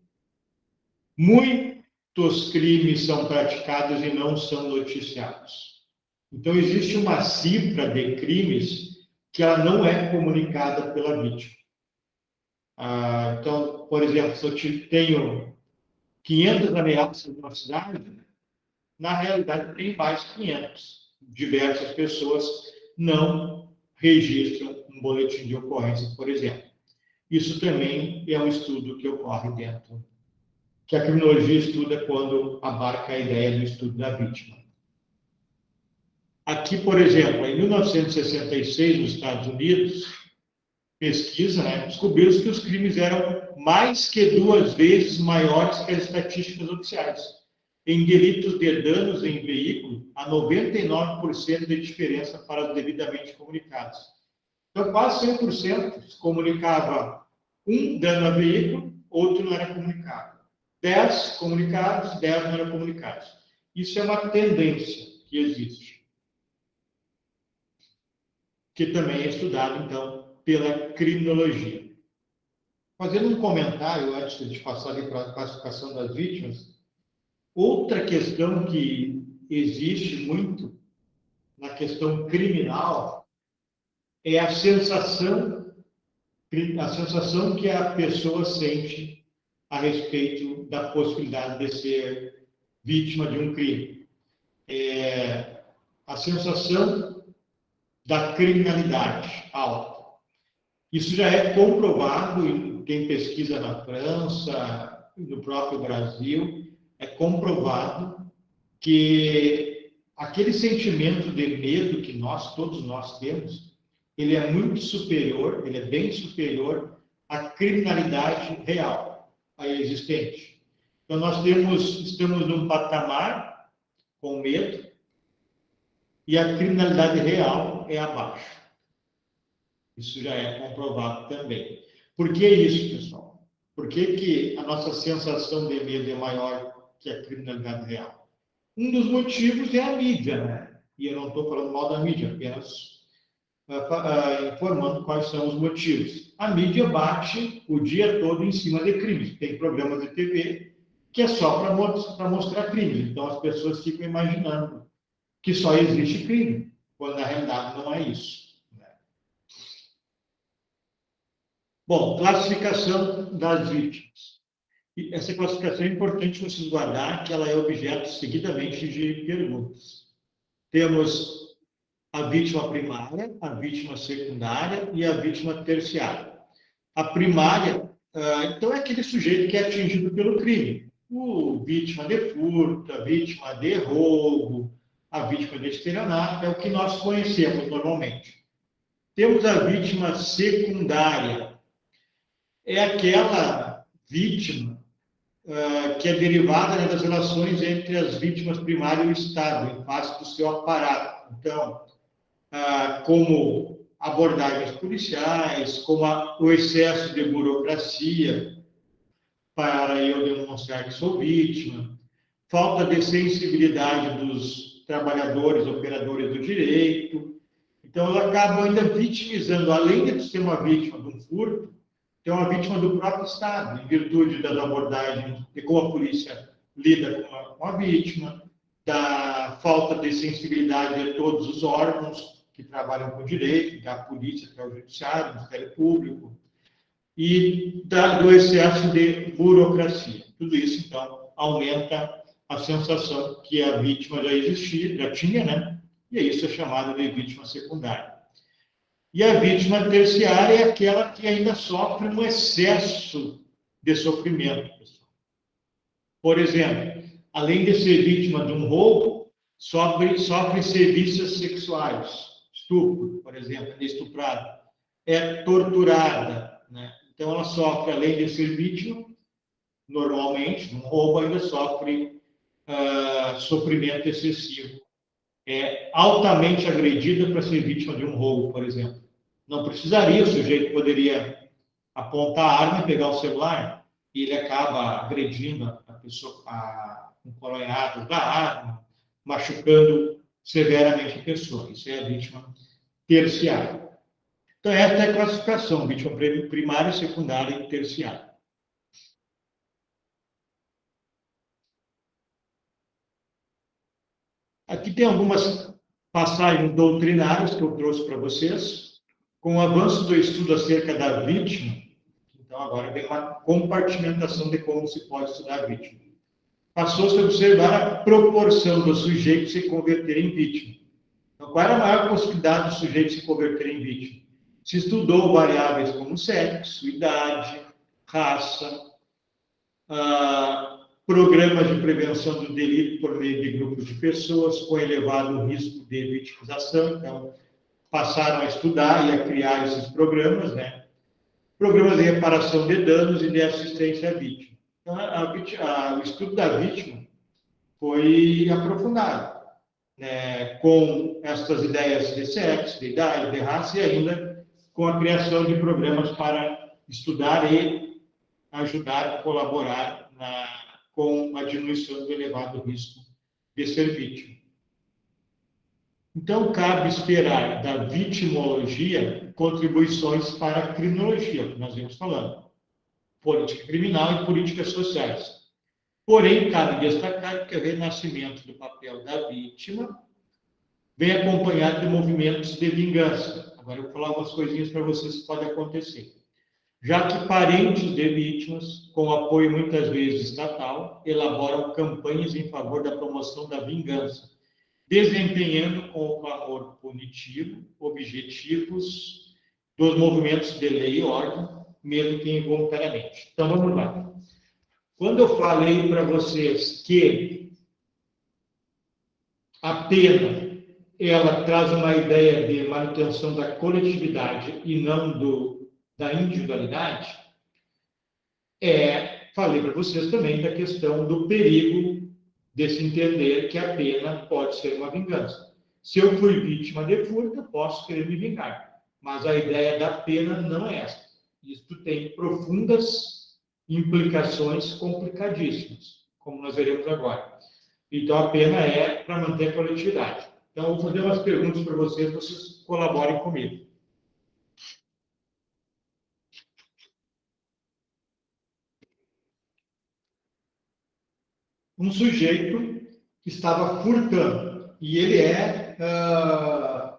Speaker 1: Muitos crimes são praticados e não são noticiados. Então, existe uma cifra de crimes que ela não é comunicada pela vítima. Então, por exemplo, se eu tenho 500 ameaças numa cidade, na realidade tem mais 500. Diversas pessoas não registram um boletim de ocorrência, por exemplo. Isso também é um estudo que ocorre dentro, que a criminologia estuda quando abarca a ideia do estudo da vítima. Aqui, por exemplo, em 1966, nos Estados Unidos, pesquisa, né, descobriu-se que os crimes eram mais que 2 vezes maiores que as estatísticas oficiais. Em delitos de danos em veículo, há 99% de diferença para os devidamente comunicados. Então, quase 100% se comunicava um dano a veículo, outro não era comunicado. 10 comunicados, 10 não eram comunicados. Isso é uma tendência que existe, que também é estudado, então, pela criminologia. Fazendo um comentário, antes de passar ali para a classificação das vítimas, outra questão que existe muito na questão criminal é a sensação que a pessoa sente a respeito da possibilidade de ser vítima de um crime. A sensação da criminalidade alta. Isso já é comprovado, e quem pesquisa na França, no próprio Brasil, é comprovado que aquele sentimento de medo que todos nós temos, ele é muito superior, ele é bem superior à criminalidade real, a existente. Então, nós estamos num patamar com medo e a criminalidade real é abaixo. Isso já é comprovado também. Por que isso, pessoal? Por que a nossa sensação de medo é maior que a criminalidade real? Um dos motivos é a mídia, né? E eu não estou falando mal da mídia, apenas informando quais são os motivos. A mídia bate o dia todo em cima de crimes. Tem programas de TV que é só para mostrar crimes. Então, as pessoas ficam imaginando que só existe crime, quando na realidade não é isso. Bom, classificação das vítimas. E essa classificação é importante vocês guardar, que ela é objeto seguidamente de perguntas. Temos a vítima primária, a vítima secundária e a vítima terciária. A primária, então, é aquele sujeito que é atingido pelo crime. O vítima de furto, a vítima de roubo, a vítima de estelionato, é o que nós conhecemos normalmente. Temos a vítima secundária. É aquela vítima que é derivada das relações entre as vítimas primárias e o Estado, em face do seu aparato. Então, como abordagens policiais, como o excesso de burocracia para eu demonstrar que sou vítima, falta de sensibilidade dos trabalhadores, operadores do direito. Então, ela acaba ainda vitimizando, além de ser uma vítima de um furto, é uma vítima do próprio Estado, em virtude das abordagens de como a polícia lida com a vítima, da falta de sensibilidade de todos os órgãos que trabalham com direito, da polícia, que é o judiciário, o Ministério Público, e do excesso de burocracia. Tudo isso, então, aumenta a sensação que a vítima já existia, já tinha, né? E isso é chamado de vítima secundária. E a vítima terciária é aquela que ainda sofre um excesso de sofrimento, pessoal. Por exemplo, além de ser vítima de um roubo, sofre serviços sexuais, estupro, por exemplo, é estuprada, é torturada, né? Então, ela sofre, além de ser vítima, normalmente, de um roubo, ainda sofre sofrimento excessivo. É altamente agredida para ser vítima de um roubo, por exemplo. Não precisaria, o sujeito poderia apontar a arma e pegar o celular, e ele acaba agredindo a pessoa, um coronhado da arma, machucando severamente a pessoa. Isso é a vítima terciária. Então, essa é a classificação, vítima primária, secundária e terciária. Aqui tem algumas passagens doutrinárias que eu trouxe para vocês. Com o avanço do estudo acerca da vítima, então agora vem uma compartimentação de como se pode estudar a vítima. Passou-se a observar a proporção do sujeito se converter em vítima. Então, qual era a maior possibilidade do sujeito se converter em vítima? Se estudou variáveis como sexo, idade, raça, programas de prevenção do delito por meio de grupos de pessoas com elevado risco de vitimização. Então, passaram a estudar e a criar esses programas, né? Programas de reparação de danos e de assistência à vítima. Então, o estudo da vítima foi aprofundado, né? Com essas ideias de sexo, de idade, de raça e ainda com a criação de programas para estudar e ajudar, colaborar com a diminuição do elevado risco de ser vítima. Então, cabe esperar da vitimologia contribuições para a criminologia, que nós vimos falando, política criminal e políticas sociais. Porém, cabe destacar que o renascimento do papel da vítima vem acompanhado de movimentos de vingança. Agora, eu vou falar umas coisinhas para vocês que podem acontecer. Já que parentes de vítimas, com apoio muitas vezes estatal, elaboram campanhas em favor da promoção da vingança, desempenhando com o clamor punitivo objetivos dos movimentos de lei e ordem, mesmo que involuntariamente. Então, vamos lá. Quando eu falei para vocês que a pena ela traz uma ideia de manutenção da coletividade e não da individualidade, falei para vocês também da questão do perigo de se entender que a pena pode ser uma vingança. Se eu fui vítima de furto, eu posso querer me vingar. Mas a ideia da pena não é essa. Isso tem profundas implicações complicadíssimas, como nós veremos agora. Então, a pena é para manter a coletividade. Então, eu vou fazer umas perguntas para vocês colaborem comigo. Um sujeito que estava furtando, e ele é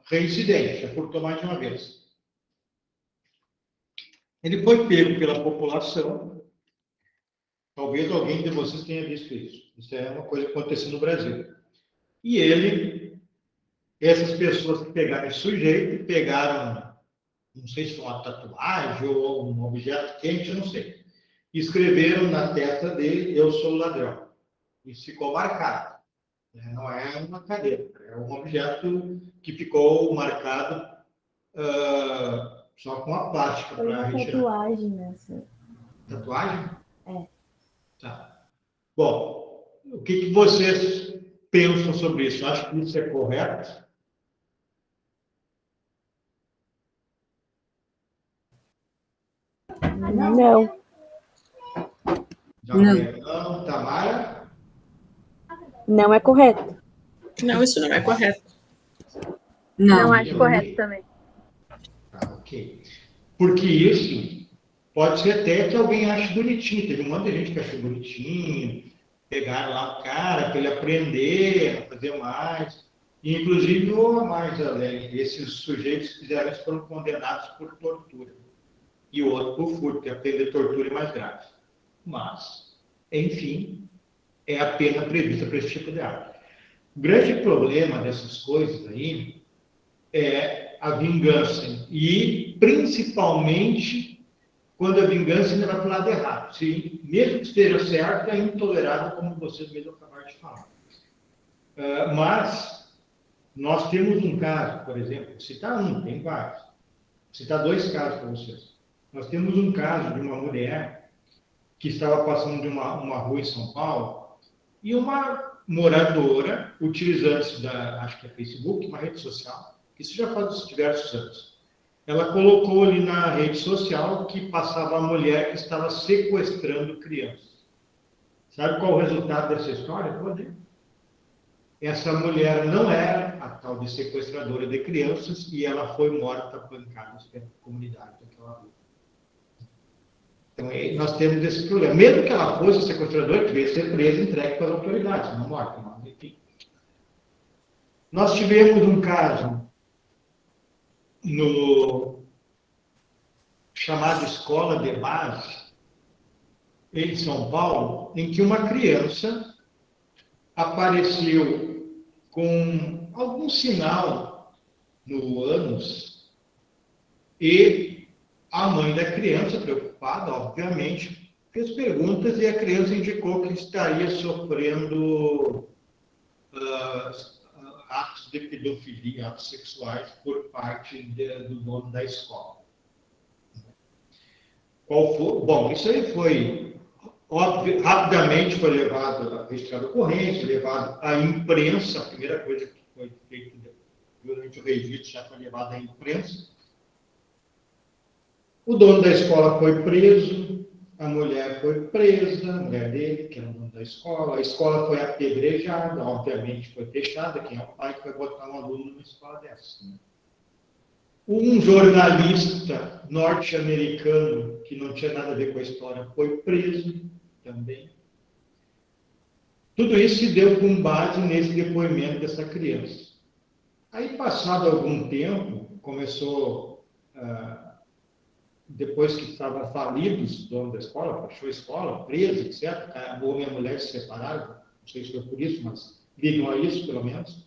Speaker 1: reincidente, já furtou mais de uma vez. Ele foi pego pela população, talvez alguém de vocês tenha visto isso. Isso é uma coisa que aconteceu no Brasil. E essas pessoas que pegaram esse sujeito, pegaram, não sei se foi uma tatuagem ou um objeto quente, eu não sei. Escreveram na testa dele, eu sou o ladrão. Isso ficou marcado. Não é uma cadeira, é um objeto que ficou marcado só com a plástica para retirar.
Speaker 5: Tatuagem nessa.
Speaker 1: Tatuagem?
Speaker 5: É.
Speaker 1: Tá. Bom, o que vocês pensam sobre isso? Acho que isso é correto?
Speaker 5: Não.
Speaker 3: Não.
Speaker 1: Não. Tamara?
Speaker 6: Não é correto.
Speaker 2: Não, isso não é correto.
Speaker 6: Não
Speaker 3: Não.
Speaker 6: acho correto também.
Speaker 1: Tá, ok. Porque isso pode ser até que alguém ache bonitinho. Teve um monte de gente que achou bonitinho, pegaram lá o cara para ele aprender a fazer mais. E, inclusive, ou mais além, esses sujeitos que fizeram isso foram condenados por tortura. E o outro por furto, que a pena de tortura é mais grave. Mas, enfim, é a pena prevista para esse tipo de ato. O grande problema dessas coisas aí é a vingança. E, principalmente, quando a vingança ainda vai para o lado errado. Se, mesmo que esteja certo, é intolerável, como vocês mesmos acabaram de falar. Mas, nós temos um caso, por exemplo, citar um, tem vários. Vou citar 2 casos para vocês. Nós temos um caso de uma mulher que estava passando de uma rua em São Paulo e uma moradora, utilizando-se da, acho que é Facebook, uma rede social, isso já faz diversos anos. Ela colocou ali na rede social que passava a mulher que estava sequestrando crianças. Sabe qual o resultado dessa história? Essa mulher não era a tal de sequestradora de crianças e ela foi morta a pancadas pela comunidade daquela rua. Então, nós temos esse problema. Mesmo que ela fosse sequestradora, devia ser presa e entregue para as autoridades, não morta, mas enfim. Nós tivemos um caso no chamado Escola de Base, em São Paulo, em que uma criança apareceu com algum sinal no ânus e a mãe da criança, preocupada, obviamente, fez perguntas e a criança indicou que estaria sofrendo atos de pedofilia, atos sexuais por parte do dono da escola. Qual foi? Bom, isso aí foi, óbvio, rapidamente foi levado a registrada ocorrência, levado à imprensa, a primeira coisa que foi feita durante o registro já foi levado à imprensa. O dono da escola foi preso, a mulher foi presa, a mulher dele, que era o dono da escola. A escola foi apedrejada, obviamente foi fechada. Quem é o pai que vai botar um aluno numa escola dessa? Né? Um jornalista norte-americano, que não tinha nada a ver com a história, foi preso também. Tudo isso se deu com base nesse depoimento dessa criança. Aí, passado algum tempo, começou... depois que estavam falidos, dono da escola, fechou a escola, preso, etc., o homem e a mulher se separaram, não sei se foi por isso, mas ligam a isso, pelo menos,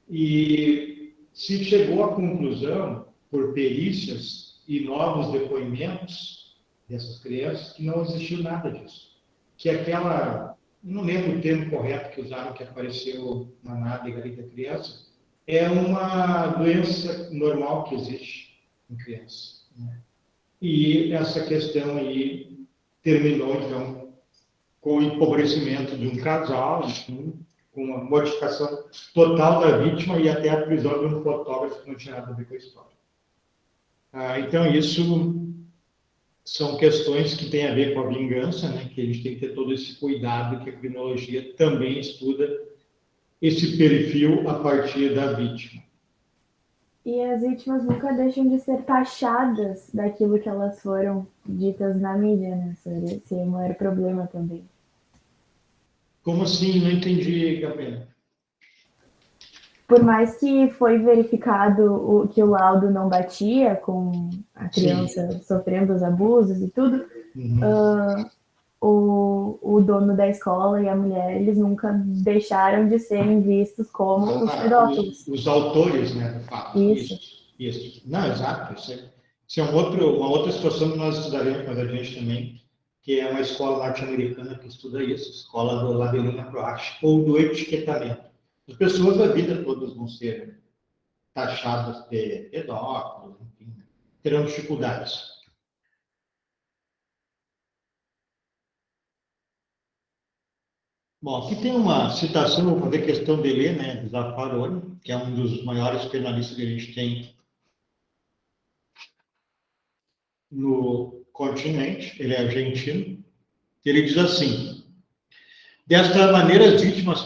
Speaker 1: e se chegou à conclusão, por perícias e novos depoimentos dessas crianças, que não existiu nada disso. Que aquela, não lembro o termo correto que usaram, que apareceu na nádega ali da criança, é uma doença normal que existe em criança, né? E essa questão aí terminou, então, com o empobrecimento de um casal, enfim, com uma modificação total da vítima e até a prisão de um fotógrafo que não tinha nada a ver com a história. Então, isso são questões que têm a ver com a vingança, né? Que a gente tem que ter todo esse cuidado, que a criminologia também estuda esse perfil a partir da vítima.
Speaker 5: E as vítimas nunca deixam de ser taxadas daquilo que elas foram ditas na mídia, né? Esse é o maior problema também.
Speaker 1: Como assim? Não entendi, Gabriela.
Speaker 5: Por mais que foi verificado que o laudo não batia com a criança sofrendo os abusos e tudo, o dono da escola e a mulher, eles nunca deixaram de serem vistos como os pedófilos.
Speaker 1: Os autores, né, do fato. Isso. Não, exato. Isso é uma outra situação que nós estudaremos mais adiante também, que é uma escola norte-americana que estuda isso, escola do Labelinha Proache, ou do etiquetamento. As pessoas da vida todas vão ser taxadas de pedófilos, enfim, terão dificuldades. Bom, aqui tem uma citação, vou fazer questão de ler, né, do Zaffaroni, que é um dos maiores penalistas que a gente tem no continente, ele é argentino, Ele diz assim: desta maneira, as vítimas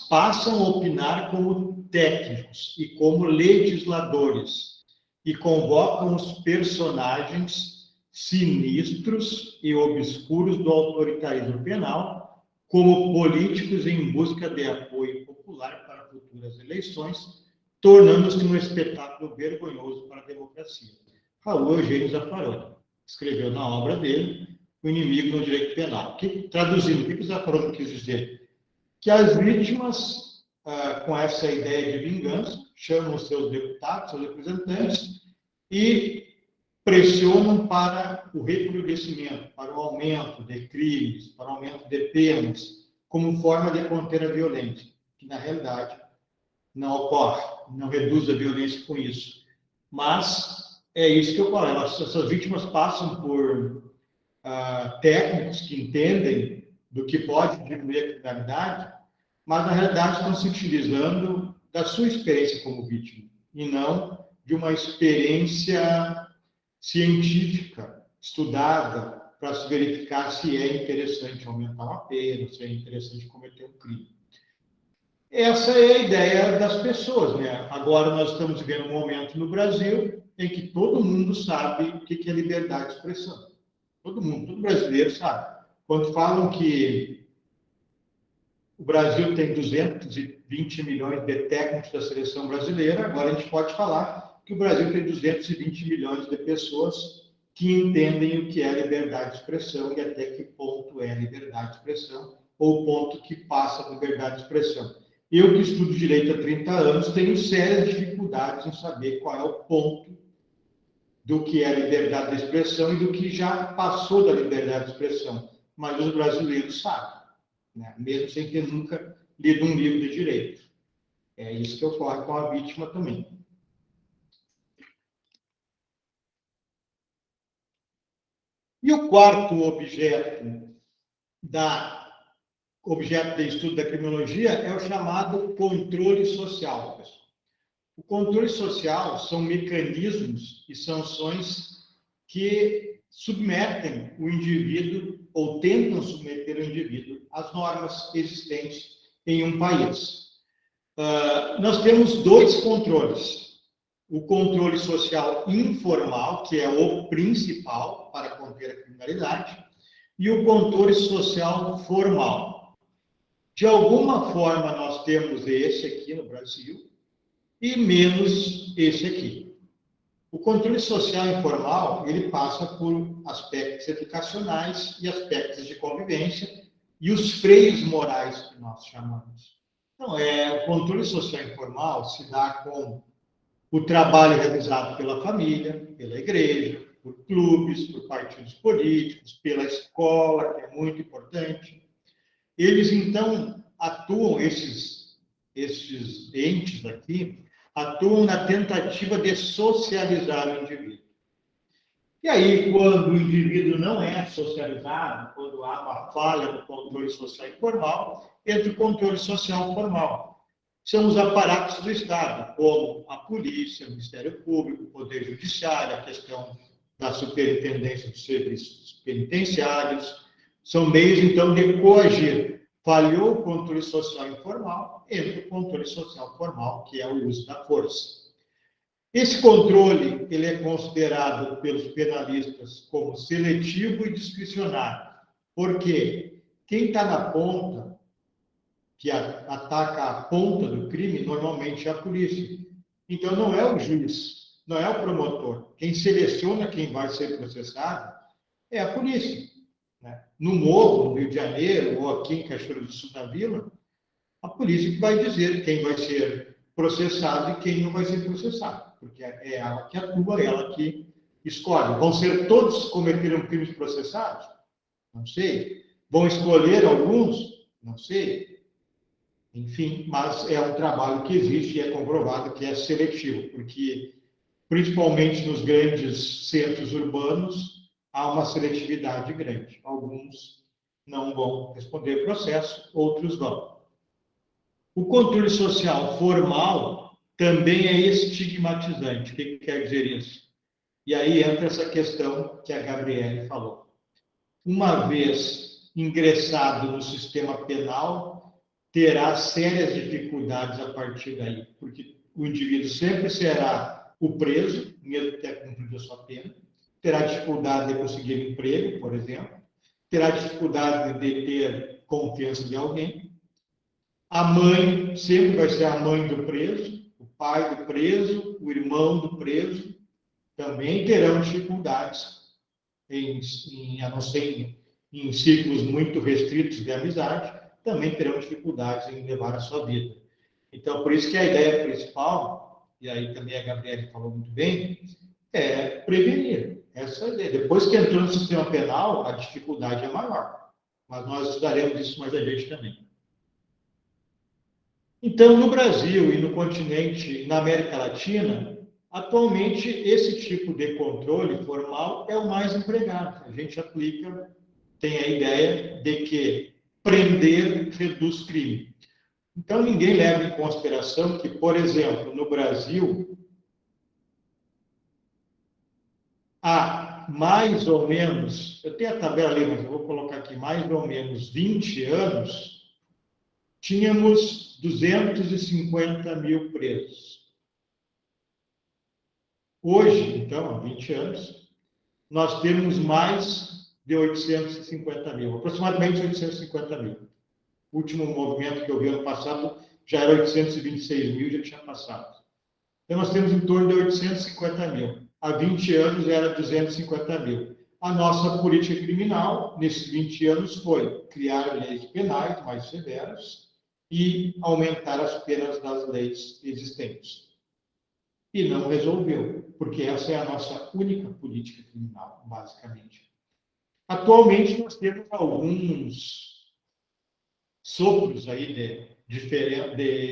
Speaker 1: passam a opinar como técnicos e como legisladores e convocam os personagens sinistros e obscuros do autoritarismo penal como políticos em busca de apoio popular para futuras eleições, tornando-se um espetáculo vergonhoso para a democracia. Raul Eugênio Zaffaroni escreveu na obra dele O Inimigo no Direito Penal. Traduzindo, o que o Zaffaroni quis dizer? Que as vítimas, com essa ideia de vingança, chamam seus deputados, seus representantes, e pressionam para o recrudescimento, para o aumento de crimes, para o aumento de penas, como forma de conter a violência, que na realidade não ocorre, não reduz a violência com isso. Mas é isso que ocorre. Essas vítimas passam por técnicos que entendem do que pode diminuir a criminalidade, mas na realidade estão se utilizando da sua experiência como vítima, e não de uma experiência científica, estudada, para se verificar se é interessante aumentar uma pena, se é interessante cometer um crime. Essa é a ideia das pessoas, né? Agora nós estamos vivendo um momento no Brasil em que todo mundo sabe o que é liberdade de expressão. Todo mundo, todo brasileiro sabe. Quando falam que o Brasil tem 220 milhões de técnicos da seleção brasileira, agora a gente pode falar que o Brasil tem 220 milhões de pessoas que entendem o que é liberdade de expressão e até que ponto é liberdade de expressão, ou o ponto que passa a liberdade de expressão. Eu, que estudo direito há 30 anos, tenho sérias dificuldades em saber qual é o ponto do que é liberdade de expressão e do que já passou da liberdade de expressão. Mas os brasileiros sabem, né? Mesmo sem ter nunca lido um livro de direito. É isso que ocorre com a vítima também. E o quarto objeto de estudo da criminologia é o chamado controle social, pessoal. O controle social são mecanismos e sanções que submetem o indivíduo ou tentam submeter o indivíduo às normas existentes em um país. Nós temos dois controles. O controle social informal, que é o principal para conter a criminalidade, e o controle social formal. De alguma forma, nós temos esse aqui no Brasil e menos esse aqui. O controle social informal, ele passa por aspectos educacionais e aspectos de convivência e os freios morais que nós chamamos. Então, o controle social informal se dá com o trabalho realizado pela família, pela igreja, por clubes, por partidos políticos, pela escola, que é muito importante. Eles, então, atuam, esses entes aqui, atuam na tentativa de socializar o indivíduo. E aí, quando o indivíduo não é socializado, quando há uma falha no controle social informal, entra o controle social formal. São os aparatos do Estado, como a polícia, o Ministério Público, o Poder Judiciário, a questão da superintendência dos serviços penitenciários. São meios, então, de coagir. Falhou o controle social informal, entra o controle social formal, que é o uso da força. Esse controle ele é considerado pelos penalistas como seletivo e discricionário, porque quem está na ponta, que ataca a ponta do crime, normalmente é a polícia. Então, não é o juiz, não é o promotor. Quem seleciona quem vai ser processado é a polícia. Né? No Morro, no Rio de Janeiro, ou aqui em Cachoeiro do Sul, na Vila, a polícia que vai dizer quem vai ser processado e quem não vai ser processado, porque é ela que atua, é ela que escolhe. Vão ser todos que cometeram crimes processados? Não sei. Vão escolher alguns? Não sei. Enfim, mas é um trabalho que existe e é comprovado que é seletivo, porque, principalmente nos grandes centros urbanos, há uma seletividade grande. Alguns não vão responder processo, outros vão. O controle social formal também é estigmatizante. O que quer dizer isso? E aí entra essa questão que a Gabriele falou. uma vez ingressado no sistema penal, terá sérias dificuldades a partir daí, porque o indivíduo sempre será o preso, mesmo ter cumprido a sua pena, terá dificuldade de conseguir emprego, por exemplo, terá dificuldade de ter confiança de alguém. A mãe sempre vai ser a mãe do preso, o pai do preso, o irmão do preso, também terão dificuldades, a não ser em círculos muito restritos de amizade, também terão dificuldades em levar a sua vida. Então, por isso que a ideia principal, e aí também a Gabriela falou muito bem, é prevenir. Essa ideia. Depois que entrou no sistema penal, a dificuldade é maior. Mas nós estudaremos isso mais adiante também. Então, no Brasil e no continente, na América Latina, atualmente esse tipo de controle formal é o mais empregado. A gente aplica, tem a ideia de que prender reduz crime. Então, ninguém leva em consideração que, por exemplo, no Brasil, há mais ou menos, eu tenho a tabela ali, mas eu vou colocar aqui, mais ou menos 20 anos, tínhamos 250 mil presos. Hoje, então, há 20 anos, nós temos mais de 850 mil, aproximadamente 850 mil. O último movimento que eu vi ano passado já era 826 mil, já tinha passado. Então, nós temos em torno de 850 mil. Há 20 anos era 250 mil. A nossa política criminal, nesses 20 anos, foi criar leis penais mais severas e aumentar as penas das leis existentes. E não resolveu, porque essa é a nossa única política criminal, basicamente. Atualmente, nós temos alguns sopros aí de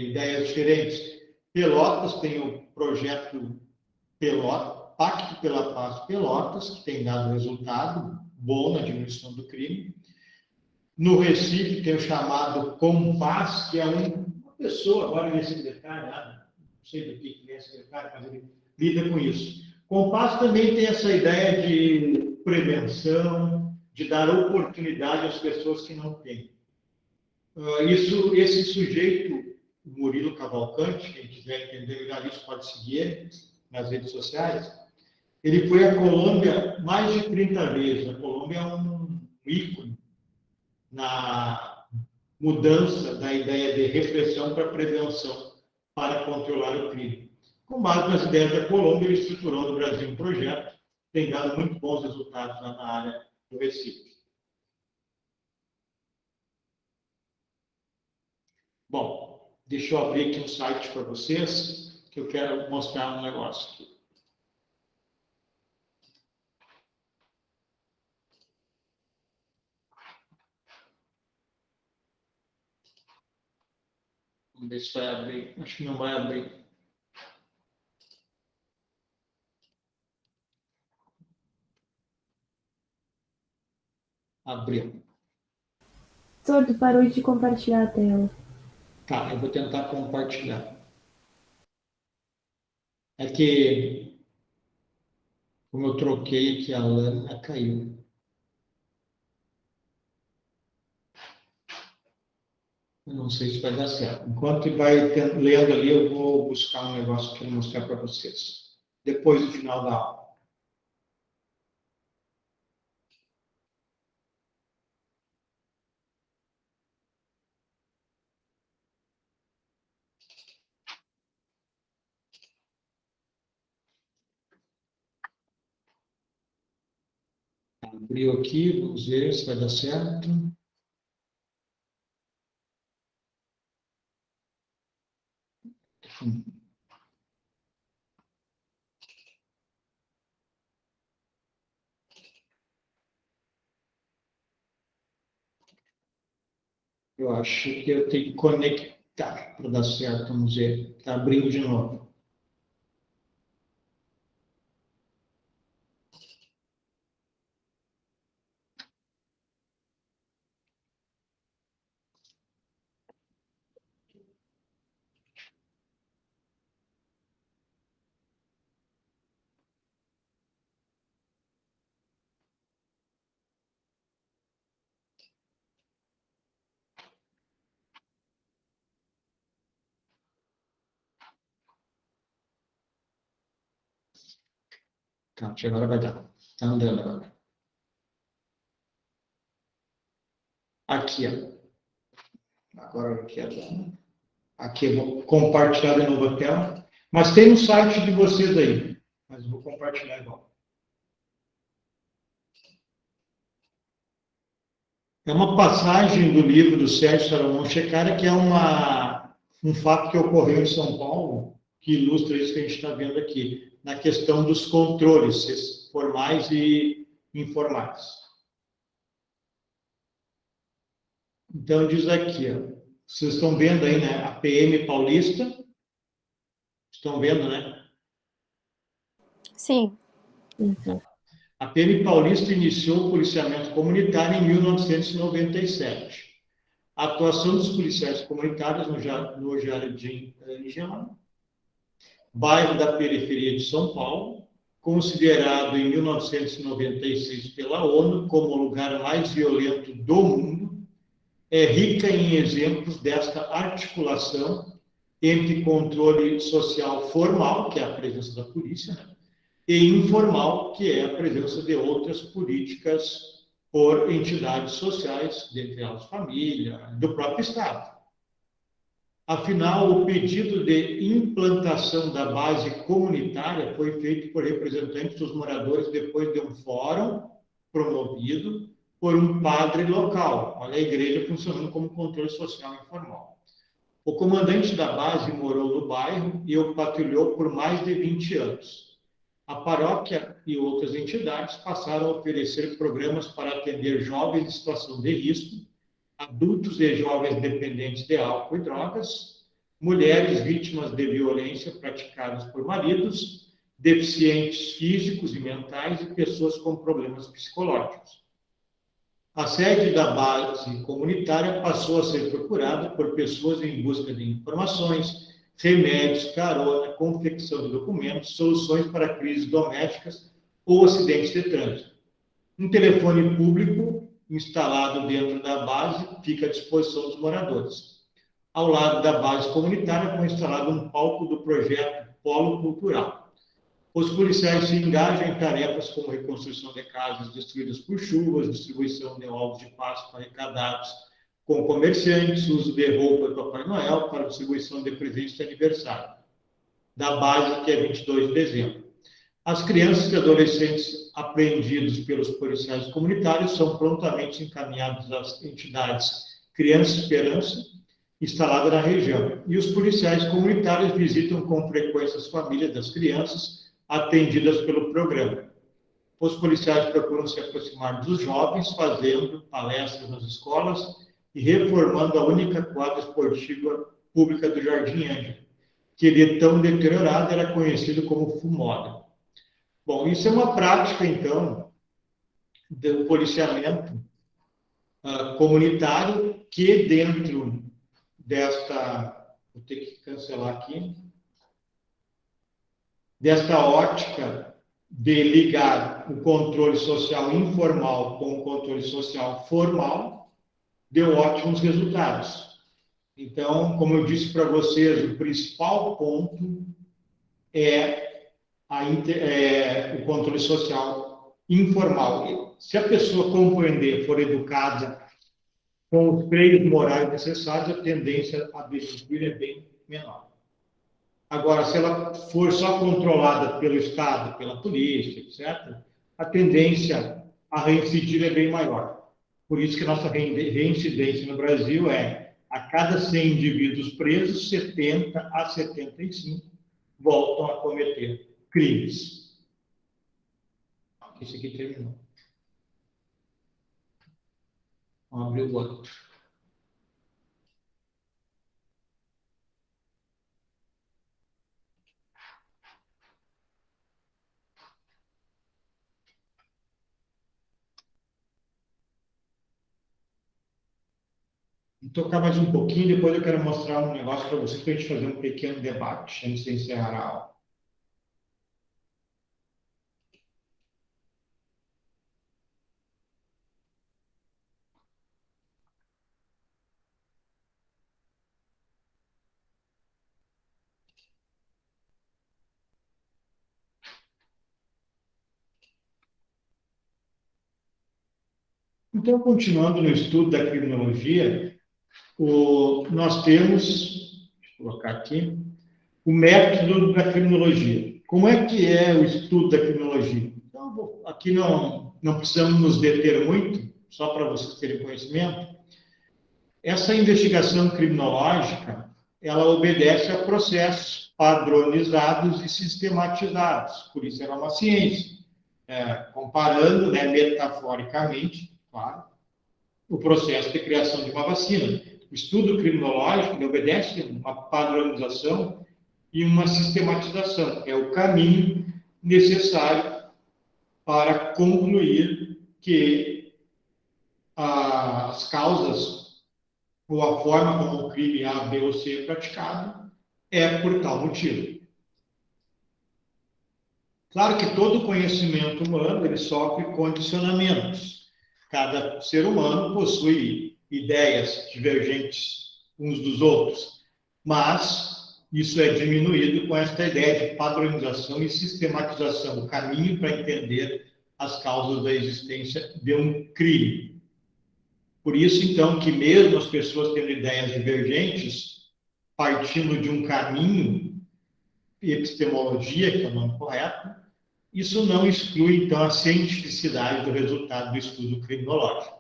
Speaker 1: ideias diferentes. Pelotas tem o projeto Pelotas, Pacto pela Paz Pelotas, que tem dado resultado bom na diminuição do crime. No Recife tem o chamado Compaz, que é uma pessoa, agora ele é secretário, não sei do que é secretário, mas ele lida com isso. Compaz também tem essa ideia de prevenção, de dar oportunidade às pessoas que não têm. Esse sujeito, Murilo Cavalcante, quem quiser entender melhor isso, pode seguir ele nas redes sociais. Ele foi à Colômbia mais de 30 vezes. A Colômbia é um ícone na mudança da ideia de repressão para prevenção, para controlar o crime. Com base nas ideias da Colômbia, ele estruturou no Brasil um projeto, tem dado muito bons resultados na área do Recife. Bom, deixa eu abrir aqui um site para vocês, que eu quero mostrar um negócio aqui. Vamos ver se vai abrir. Acho que não vai abrir. Abriu.
Speaker 5: Torto, parou de compartilhar a tela.
Speaker 1: Tá, eu vou tentar compartilhar. É que, como eu troquei aqui a lâmina, caiu. Eu não sei se vai dar certo. Enquanto vai lendo ali, eu vou buscar um negócio que eu vou mostrar para vocês. Depois do final da aula. Abriu aqui, vamos ver se vai dar certo. Eu acho que eu tenho que conectar para dar certo, vamos ver. Está abrindo de novo. Tá, acho que agora vai dar. Tá andando agora. Aqui, ó. Agora eu quero. Aqui eu vou compartilhar de novo a tela. Mas tem no site de vocês aí. Mas eu vou compartilhar igual. É uma passagem do livro do Sérgio Salomão Checcara, que é um fato que ocorreu em São Paulo, que ilustra isso que a gente está vendo aqui, na questão dos controles formais e informais. Então, diz aqui, ó, vocês estão vendo aí, né, a PM Paulista, estão vendo, né?
Speaker 6: Sim.
Speaker 1: A PM Paulista iniciou o policiamento comunitário em 1997. A atuação dos policiais comunitários no Jardim Angela, bairro da periferia de São Paulo, considerado em 1996 pela ONU como o lugar mais violento do mundo, é rica em exemplos desta articulação entre controle social formal, que é a presença da polícia, né, e informal, que é a presença de outras políticas por entidades sociais, dentre elas família, do próprio Estado. Afinal, o pedido de implantação da base comunitária foi feito por representantes dos moradores depois de um fórum promovido por um padre local. Olha a igreja funcionando como controle social informal. O comandante da base morou no bairro e o patrulhou por mais de 20 anos. A paróquia e outras entidades passaram a oferecer programas para atender jovens em situação de risco, adultos e jovens dependentes de álcool e drogas, mulheres vítimas de violência praticadas por maridos, deficientes físicos e mentais e pessoas com problemas psicológicos. A sede da base comunitária passou a ser procurada por pessoas em busca de informações, remédios, carona, confecção de documentos, soluções para crises domésticas ou acidentes de trânsito. Um telefone público instalado dentro da base fica à disposição dos moradores. Ao lado da base comunitária foi instalado um palco do projeto Polo Cultural. Os policiais se engajam em tarefas como reconstrução de casas destruídas por chuvas, distribuição de ovos de Páscoa arrecadados com comerciantes, uso de roupa de Papai Noel para distribuição de presentes de aniversário, da base que é 22 de dezembro. As crianças e adolescentes apreendidos pelos policiais comunitários são prontamente encaminhados às entidades Criança Esperança, instalada na região. E os policiais comunitários visitam com frequência as famílias das crianças atendidas pelo programa. Os policiais procuram se aproximar dos jovens, fazendo palestras nas escolas e reformando a única quadra esportiva pública do Jardim Ângela, que de tão deteriorado era conhecido como Fumoda. Bom, isso é uma prática, então, do policiamento comunitário que dentro desta... Vou ter que cancelar aqui. Desta ótica de ligar o controle social informal com o controle social formal, deu ótimos resultados. Então, como eu disse para vocês, o principal ponto é o controle social informal. Se a pessoa compreender, for educada com os freios morais necessários, a tendência a destruir é bem menor. Agora, se ela for só controlada pelo Estado, pela polícia, etc., a tendência a reincidir é bem maior. Por isso que nossa reincidência no Brasil é, a cada 100 indivíduos presos, 70 a 75 voltam a cometer crimes. Esse aqui terminou. Vamos abrir o outro. Vou tocar mais um pouquinho, depois eu quero mostrar um negócio para vocês, para a gente fazer um pequeno debate antes de encerrar a aula. Então, continuando no estudo da criminologia, nós temos, deixa eu colocar aqui, o método da criminologia. Como é que é o estudo da criminologia? Então, aqui não precisamos nos deter muito, só para vocês terem conhecimento. Essa investigação criminológica, ela obedece a processos padronizados e sistematizados, por isso ela é uma ciência. Comparando, né, metaforicamente, claro, o processo de criação de uma vacina. O estudo criminológico obedece a uma padronização e uma sistematização. É o caminho necessário para concluir que as causas ou a forma como o crime A, B ou C é praticado é por tal motivo. Claro que todo conhecimento humano ele sofre condicionamentos. Cada ser humano possui ideias divergentes uns dos outros, mas isso é diminuído com esta ideia de padronização e sistematização, o caminho para entender as causas da existência de um crime. Por isso, então, que mesmo as pessoas tendo ideias divergentes, partindo de um caminho, epistemologia, que é o nome correto, isso não exclui, então, a cientificidade do resultado do estudo criminológico,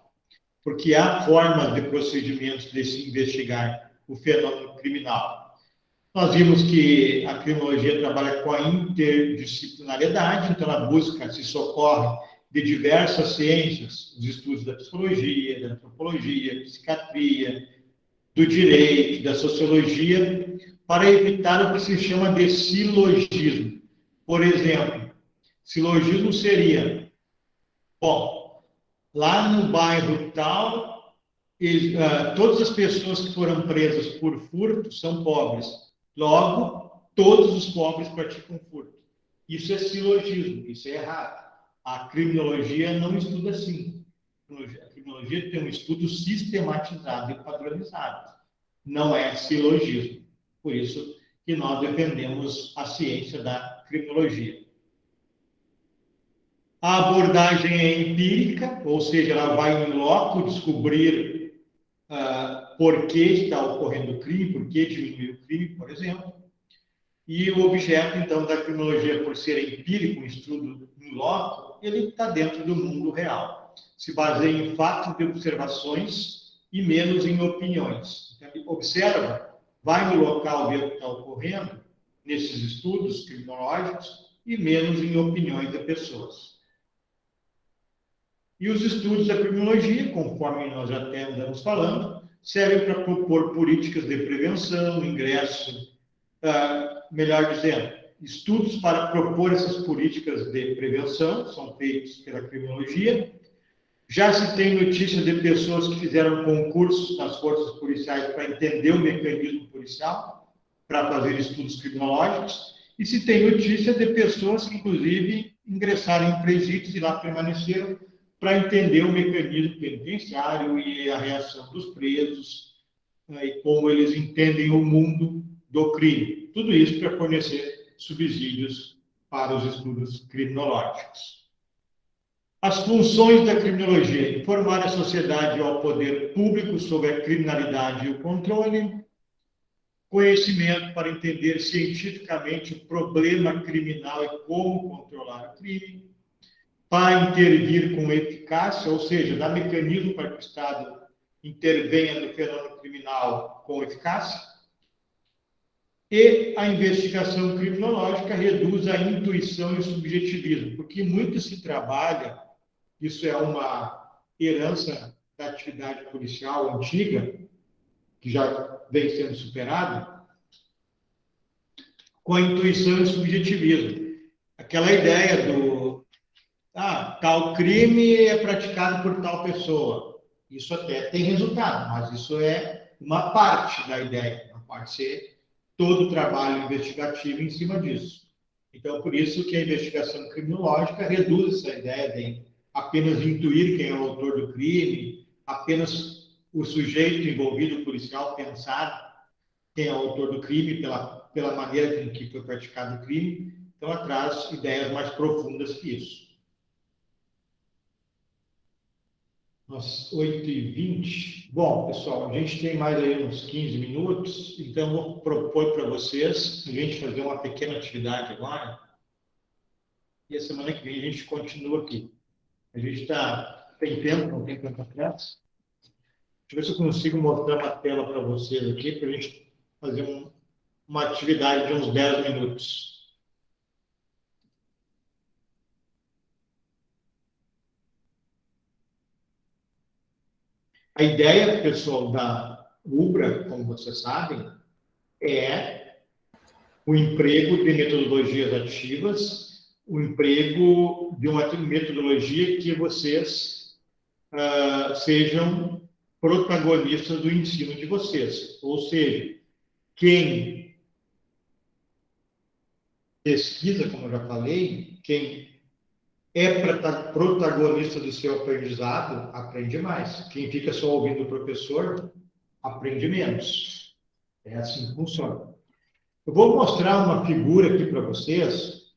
Speaker 1: porque há formas de procedimentos de se investigar o fenômeno criminal. Nós vimos que a criminologia trabalha com a interdisciplinariedade, então ela busca, se socorre de diversas ciências, os estudos da psicologia, da antropologia, psiquiatria, do direito, da sociologia, para evitar o que se chama de silogismo. Por exemplo, silogismo seria, bom, lá no bairro tal, todas as pessoas que foram presas por furto são pobres. Logo, todos os pobres praticam furto. Isso é silogismo, isso é errado. A criminologia não estuda assim. A criminologia tem um estudo sistematizado e padronizado. Não é silogismo. Por isso que nós defendemos a ciência da criminologia. A abordagem é empírica, ou seja, ela vai em loco descobrir por que está ocorrendo o crime, por que diminuir o crime, por exemplo. E o objeto, então, da criminologia, por ser empírico, um estudo em loco, ele está dentro do mundo real. Se baseia em fatos de observações e menos em opiniões. Então, ele observa, vai no local ver o que está ocorrendo, nesses estudos criminológicos, e menos em opiniões de pessoas. E os estudos da criminologia, conforme nós já até andamos falando, servem para propor políticas de prevenção, ingresso, melhor dizendo, estudos para propor essas políticas de prevenção, são feitos pela criminologia. Já se tem notícia de pessoas que fizeram concursos nas forças policiais para entender o mecanismo policial, para fazer estudos criminológicos, e se tem notícia de pessoas que, inclusive, ingressaram em presídios e lá permaneceram para entender o mecanismo penitenciário e a reação dos presos, e como eles entendem o mundo do crime. Tudo isso para fornecer subsídios para os estudos criminológicos. As funções da criminologia: informar a sociedade ao poder público sobre a criminalidade e o controle, conhecimento para entender cientificamente o problema criminal e como controlar o crime, para intervir com eficácia, ou seja, dar mecanismo para que o Estado intervenha no fenômeno criminal com eficácia. E a investigação criminológica reduz a intuição e o subjetivismo, porque muito se trabalha, isso é uma herança da atividade policial antiga, que já vem sendo superada, com a intuição e o subjetivismo. Aquela ideia do tal crime é praticado por tal pessoa. Isso até tem resultado, mas isso é uma parte da ideia, não pode ser todo o trabalho investigativo em cima disso. Então, por isso que a investigação criminológica reduz essa ideia de apenas intuir quem é o autor do crime, apenas o sujeito envolvido, o policial, pensar quem é o autor do crime pela maneira com que foi praticado o crime. Então, ela traz ideias mais profundas que isso. Às 8h20. Bom, pessoal, a gente tem mais aí uns 15 minutos, então eu vou propor para vocês a gente fazer uma pequena atividade agora, e a semana que vem a gente continua aqui. A gente tem tempo, não tem tanta pressa. Deixa eu ver se eu consigo mostrar uma tela para vocês aqui, para a gente fazer uma atividade de uns 10 minutos. A ideia, pessoal, da UBRA, como vocês sabem, é o emprego de metodologias ativas, o emprego de uma metodologia que vocês sejam protagonistas do ensino de vocês. Ou seja, quem pesquisa, como eu já falei, quem é protagonista do seu aprendizado, aprende mais. Quem fica só ouvindo o professor, aprende menos. É assim que funciona. Eu vou mostrar uma figura aqui para vocês.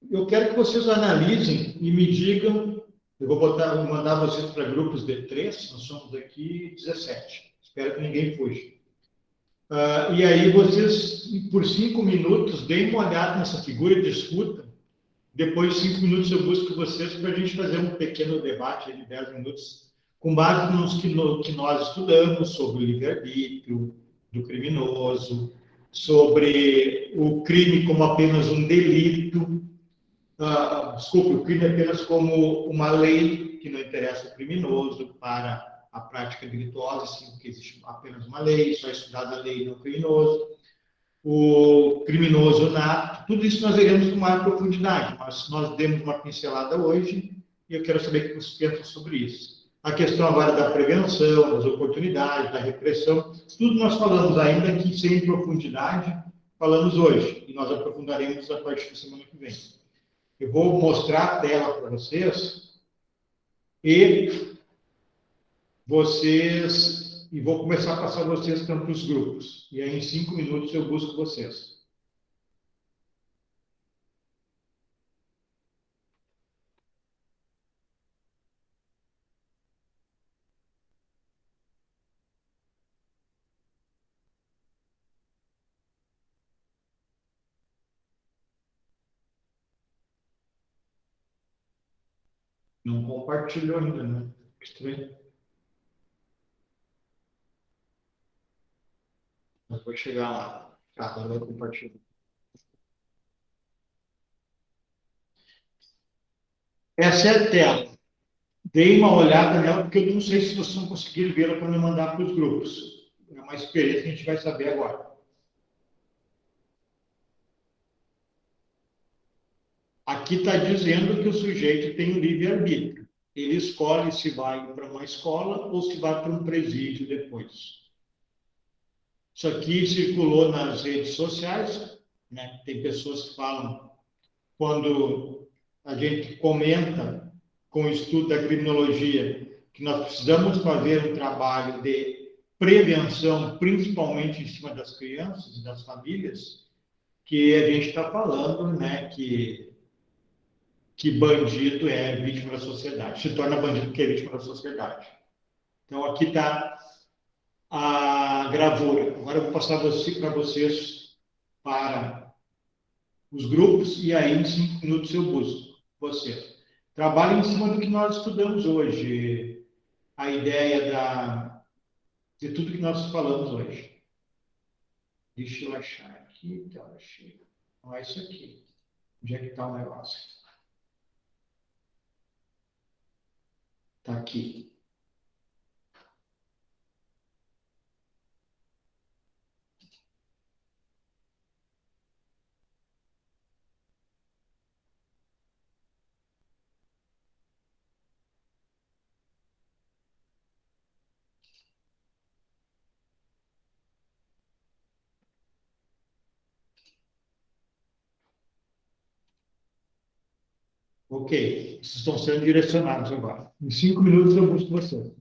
Speaker 1: Eu quero que vocês analisem e me digam. Eu vou mandar vocês para grupos de 3, nós somos aqui 17. Espero que ninguém fuja. E aí vocês, por 5 minutos, deem uma olhada nessa figura e discutam. Depois de 5 minutos eu busco vocês para a gente fazer um pequeno debate de 10 minutos, com base nos que nós estudamos sobre o livre-arbítrio do criminoso, sobre o crime como apenas um delito, desculpe, o crime apenas como uma lei que não interessa o criminoso para a prática delituosa, sim, porque existe apenas uma lei, só estudar a lei não criminoso, o criminoso nato, tudo isso nós veremos com maior profundidade, mas nós demos uma pincelada hoje e eu quero saber o que vocês pensam sobre isso. A questão agora da prevenção, das oportunidades, da repressão, tudo nós falamos ainda aqui sem profundidade, falamos hoje, e nós aprofundaremos a partir da semana que vem. Eu vou mostrar a tela para vocês e vou começar a passar vocês para os grupos. E aí, em 5 minutos, eu busco vocês. Não compartilhou ainda, né? Estranho. Mas vou chegar lá. Agora vai compartilhar. Essa é a tela. Dei uma olhada nela, porque eu não sei se vocês vão conseguir vê-la para me mandar para os grupos. É uma experiência que a gente vai saber agora. Aqui está dizendo que o sujeito tem o livre-arbítrio. Ele escolhe se vai para uma escola ou se vai para um presídio depois. Isso aqui circulou nas redes sociais, né? Tem pessoas que falam, quando a gente comenta com o estudo da criminologia, que nós precisamos fazer um trabalho de prevenção, principalmente em cima das crianças e das famílias, que a gente está falando, né, que bandido é vítima da sociedade, se torna bandido porque é vítima da sociedade. Então, aqui está a gravura. Agora eu vou passar para vocês para os grupos e aí em 5 minutos eu busco vocês. Trabalhem em cima do que nós estudamos hoje, a ideia de tudo que nós falamos hoje. Deixa eu achar aqui, então, achei. Não é isso aqui. Onde é que está o negócio? Está aqui. Ok, vocês estão sendo direcionados agora. Em 5 minutos eu busco vocês.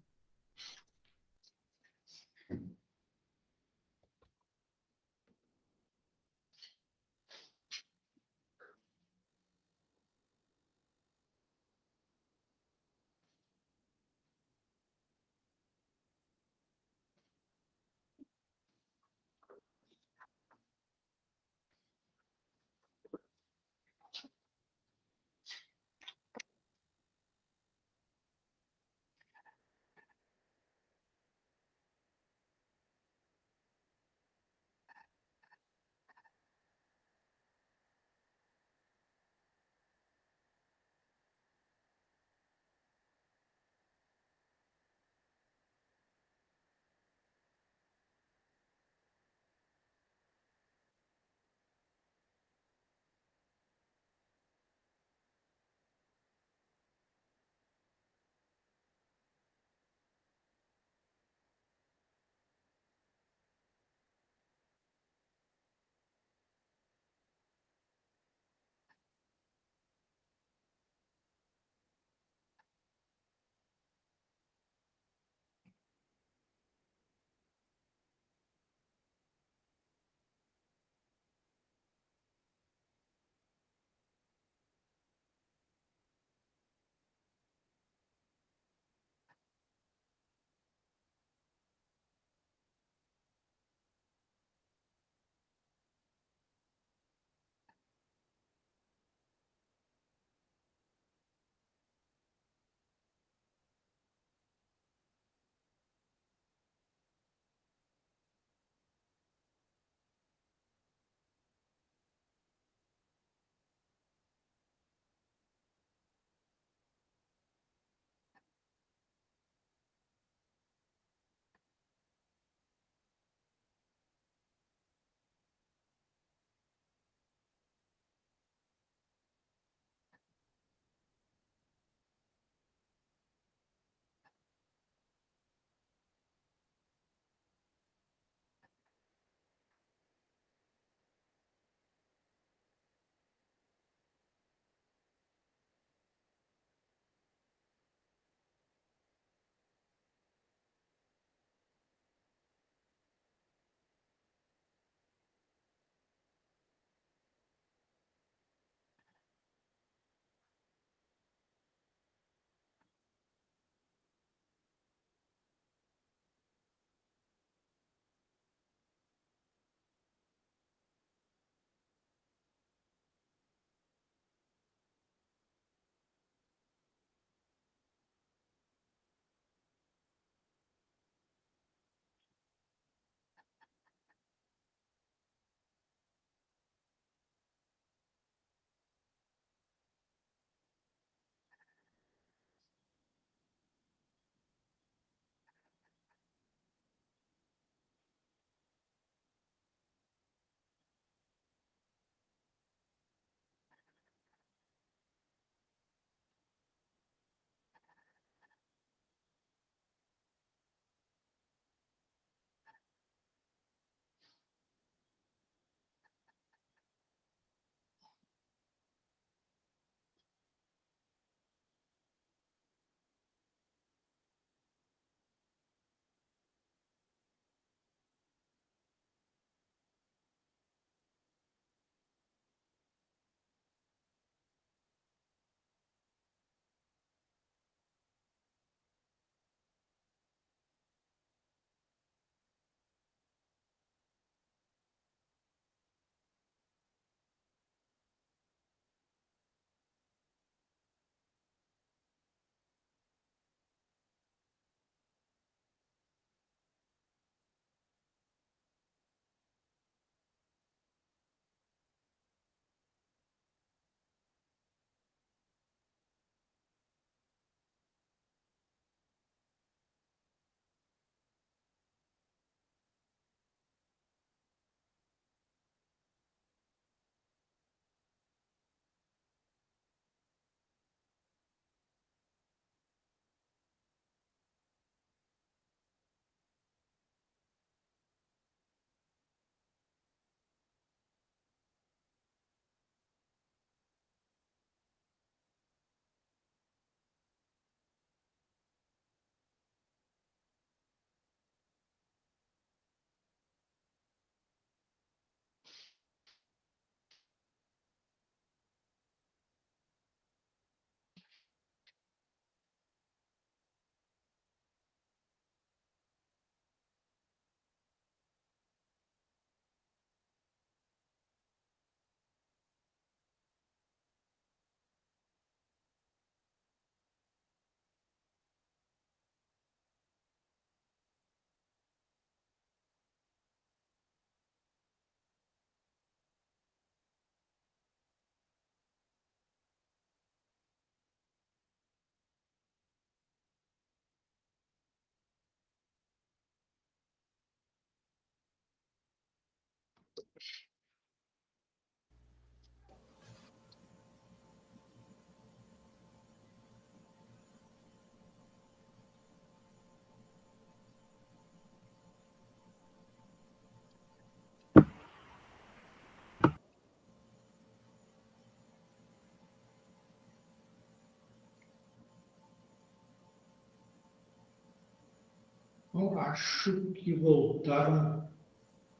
Speaker 1: Eu acho que voltaram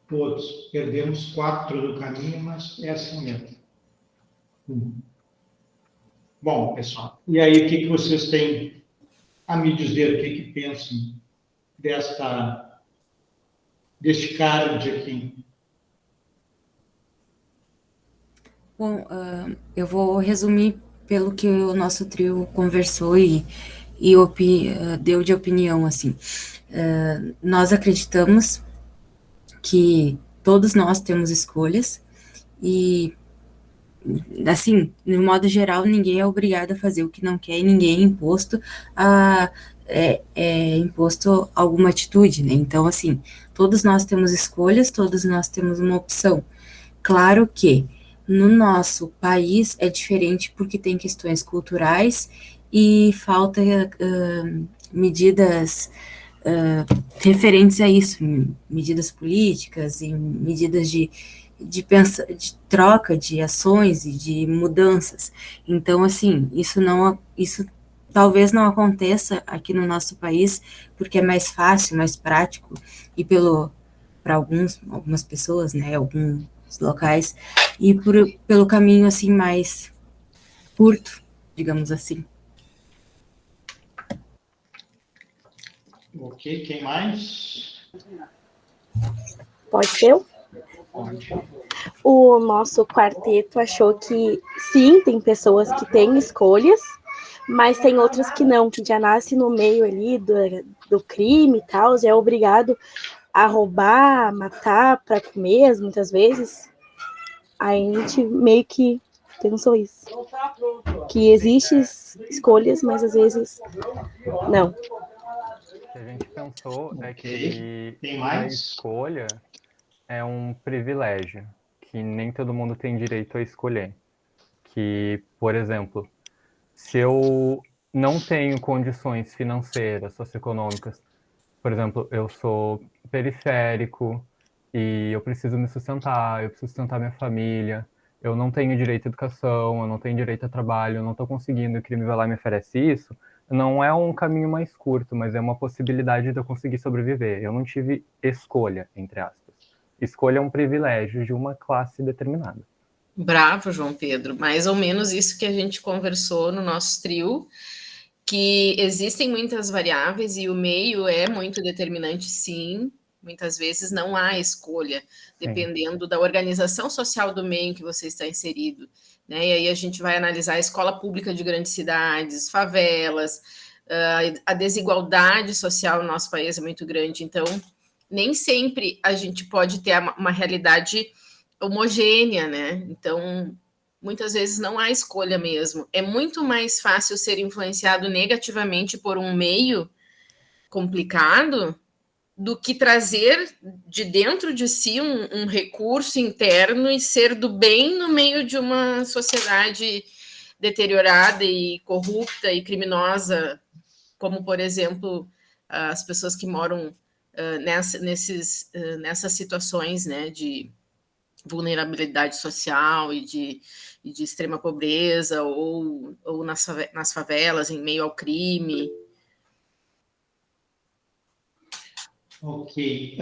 Speaker 1: todos. Perdemos 4 do caminho, mas é assim mesmo. Bom, pessoal, e aí o que vocês têm a me dizer? O que pensam deste card aqui?
Speaker 3: Bom, eu vou resumir pelo que o nosso trio conversou e deu de opinião, assim. Nós acreditamos que todos nós temos escolhas e, assim, no modo geral, ninguém é obrigado a fazer o que não quer e ninguém é imposto imposto alguma atitude, né? Então, assim, todos nós temos escolhas, todos nós temos uma opção. Claro que no nosso país é diferente porque tem questões culturais e falta medidas referentes a isso, medidas políticas e medidas de troca de ações e de mudanças. Então, assim, isso talvez não aconteça aqui no nosso país, porque é mais fácil, mais prático, e para algumas pessoas, né, alguns locais, e pelo caminho, assim, mais curto, digamos assim.
Speaker 1: Ok, quem mais?
Speaker 6: Pode ser eu?
Speaker 1: Pode.
Speaker 6: O nosso quarteto achou que sim, tem pessoas que têm escolhas, mas tem outras que não, que já nasce no meio ali do crime e tal, já é obrigado a roubar, a matar para comer, muitas vezes. Aí a gente meio que pensou isso. Que existem escolhas, mas às vezes não.
Speaker 7: O que a gente pensou é que
Speaker 1: Tem
Speaker 7: a
Speaker 1: mais?
Speaker 7: escolha é um privilégio, que nem todo mundo tem direito a escolher. Que, por exemplo, se eu não tenho condições financeiras, socioeconômicas, por exemplo, eu sou periférico e eu preciso me sustentar, eu preciso sustentar minha família, eu não tenho direito à educação, eu não tenho direito a trabalho, eu não estou conseguindo, e o crime vai lá e me oferece isso, não é um caminho mais curto, mas é uma possibilidade de eu conseguir sobreviver. Eu não tive escolha, entre aspas. Escolha é um privilégio de uma classe determinada.
Speaker 8: Bravo, João Pedro. Mais ou menos isso que a gente conversou no nosso trio, que existem muitas variáveis e o meio é muito determinante, sim. Muitas vezes não há escolha, dependendo da organização social do meio em que você está inserido. Né? E aí a gente vai analisar a escola pública de grandes cidades, favelas, a desigualdade social no nosso país é muito grande, então nem sempre a gente pode ter uma realidade homogênea, né? Então, muitas vezes não há escolha mesmo. É muito mais fácil ser influenciado negativamente por um meio complicado do que trazer de dentro de si um recurso interno e ser do bem no meio de uma sociedade deteriorada e corrupta e criminosa, como, por exemplo, as pessoas que moram nessas situações, né, de vulnerabilidade social e de extrema pobreza, ou nas favelas, em meio ao crime.
Speaker 1: Ok.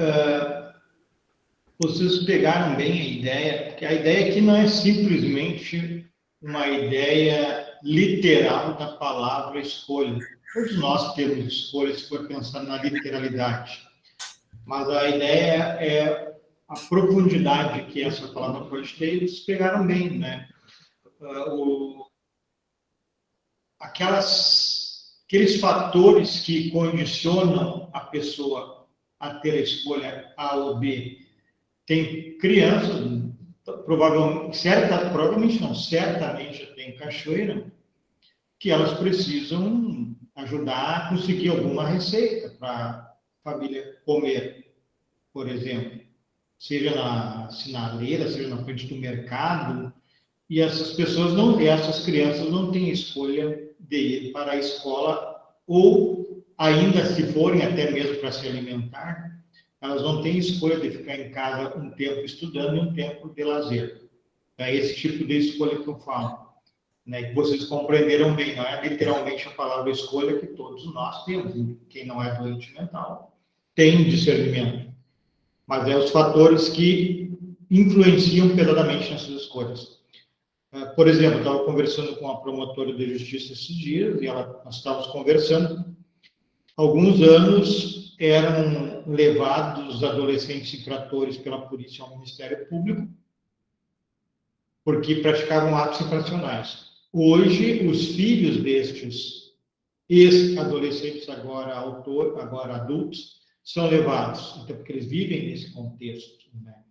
Speaker 1: Vocês pegaram bem a ideia, porque a ideia aqui não é simplesmente uma ideia literal da palavra escolha. Todos nós temos escolha, se for pensar na literalidade. Mas a ideia é a profundidade que essa palavra pode ter, eles pegaram bem, né? Aqueles fatores que condicionam a pessoa a ter a escolha A ou B. Tem crianças, certamente tem em Cachoeira, que elas precisam ajudar a conseguir alguma receita para a família comer, por exemplo. Seja na sinaleira, seja na frente do mercado, e essas crianças não têm escolha de ir para a escola, ou ainda se forem até mesmo para se alimentar, elas não têm escolha de ficar em casa um tempo estudando e um tempo de lazer. É esse tipo de escolha que eu falo, né? Que vocês compreenderam bem, não é literalmente a palavra escolha que todos nós temos, quem não é doente mental tem discernimento, mas é os fatores que influenciam pesadamente nas suas escolhas. Por exemplo, eu estava conversando com a promotora de justiça esses dias, e nós estávamos conversando. Alguns anos eram levados adolescentes infratores pela polícia ao Ministério Público, porque praticavam atos infracionais. Hoje, os filhos destes ex-adolescentes, agora adultos, são levados, então, porque eles vivem nesse contexto, né,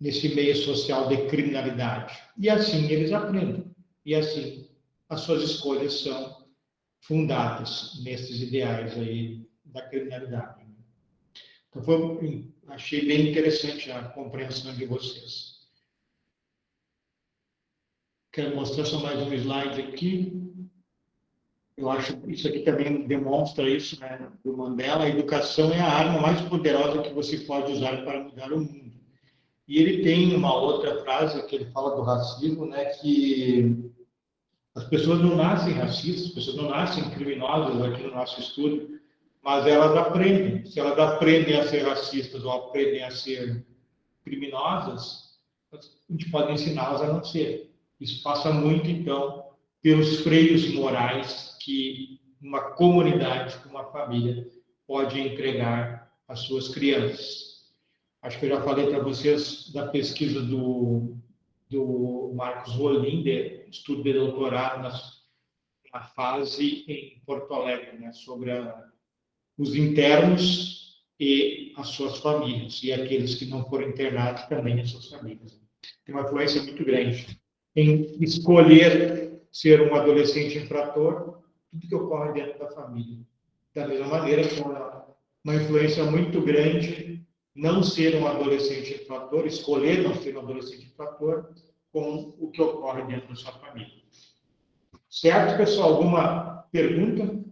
Speaker 1: nesse meio social de criminalidade. E assim eles aprendem. E assim as suas escolhas são fundadas nesses ideais aí da criminalidade. Então, achei bem interessante a compreensão de vocês. Quero mostrar só mais um slide aqui. Eu acho que isso aqui também demonstra isso, né, do Mandela. A educação é a arma mais poderosa que você pode usar para mudar o mundo. E ele tem uma outra frase que ele fala do racismo, né, que as pessoas não nascem racistas, as pessoas não nascem criminosas aqui no nosso estudo, mas elas aprendem. Se elas aprendem a ser racistas ou aprendem a ser criminosas, a gente pode ensiná-las a não ser. Isso passa muito, então, pelos freios morais que uma comunidade, uma família, pode entregar às suas crianças. Acho que eu já falei para vocês da pesquisa do Marcos Rolim, de estudo de doutorado na fase em Porto Alegre, né, sobre os internos e as suas famílias, e aqueles que não foram internados também as suas famílias. Tem uma influência muito grande em escolher ser um adolescente infrator, tudo que ocorre dentro da família. Da mesma maneira, com uma influência muito grande não ser um adolescente infrator, escolher não ser um adolescente infrator, com o que ocorre dentro da sua família. Certo, pessoal? Alguma pergunta?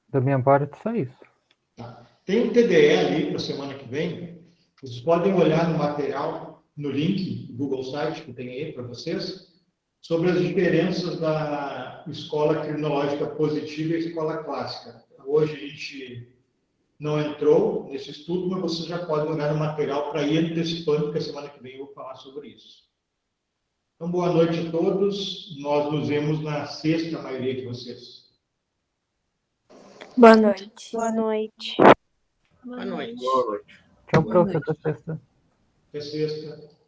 Speaker 7: Da minha parte, só isso.
Speaker 1: Tá. Tem um TDE ali para a semana que vem. Vocês podem olhar no material, no link do Google Site que tem aí para vocês, sobre as diferenças da escola criminológica positiva e a escola clássica. Hoje a gente não entrou nesse estudo, mas vocês já podem olhar no material para ir antecipando, porque a semana que vem eu vou falar sobre isso. Então, boa noite a todos. Nós nos vemos na sexta, a maioria de vocês.
Speaker 9: Boa noite.
Speaker 6: Boa noite.
Speaker 8: Boa noite.
Speaker 7: Tchau,
Speaker 3: Boa
Speaker 7: prof.
Speaker 3: noite.
Speaker 7: Até sexta.
Speaker 1: Até sexta.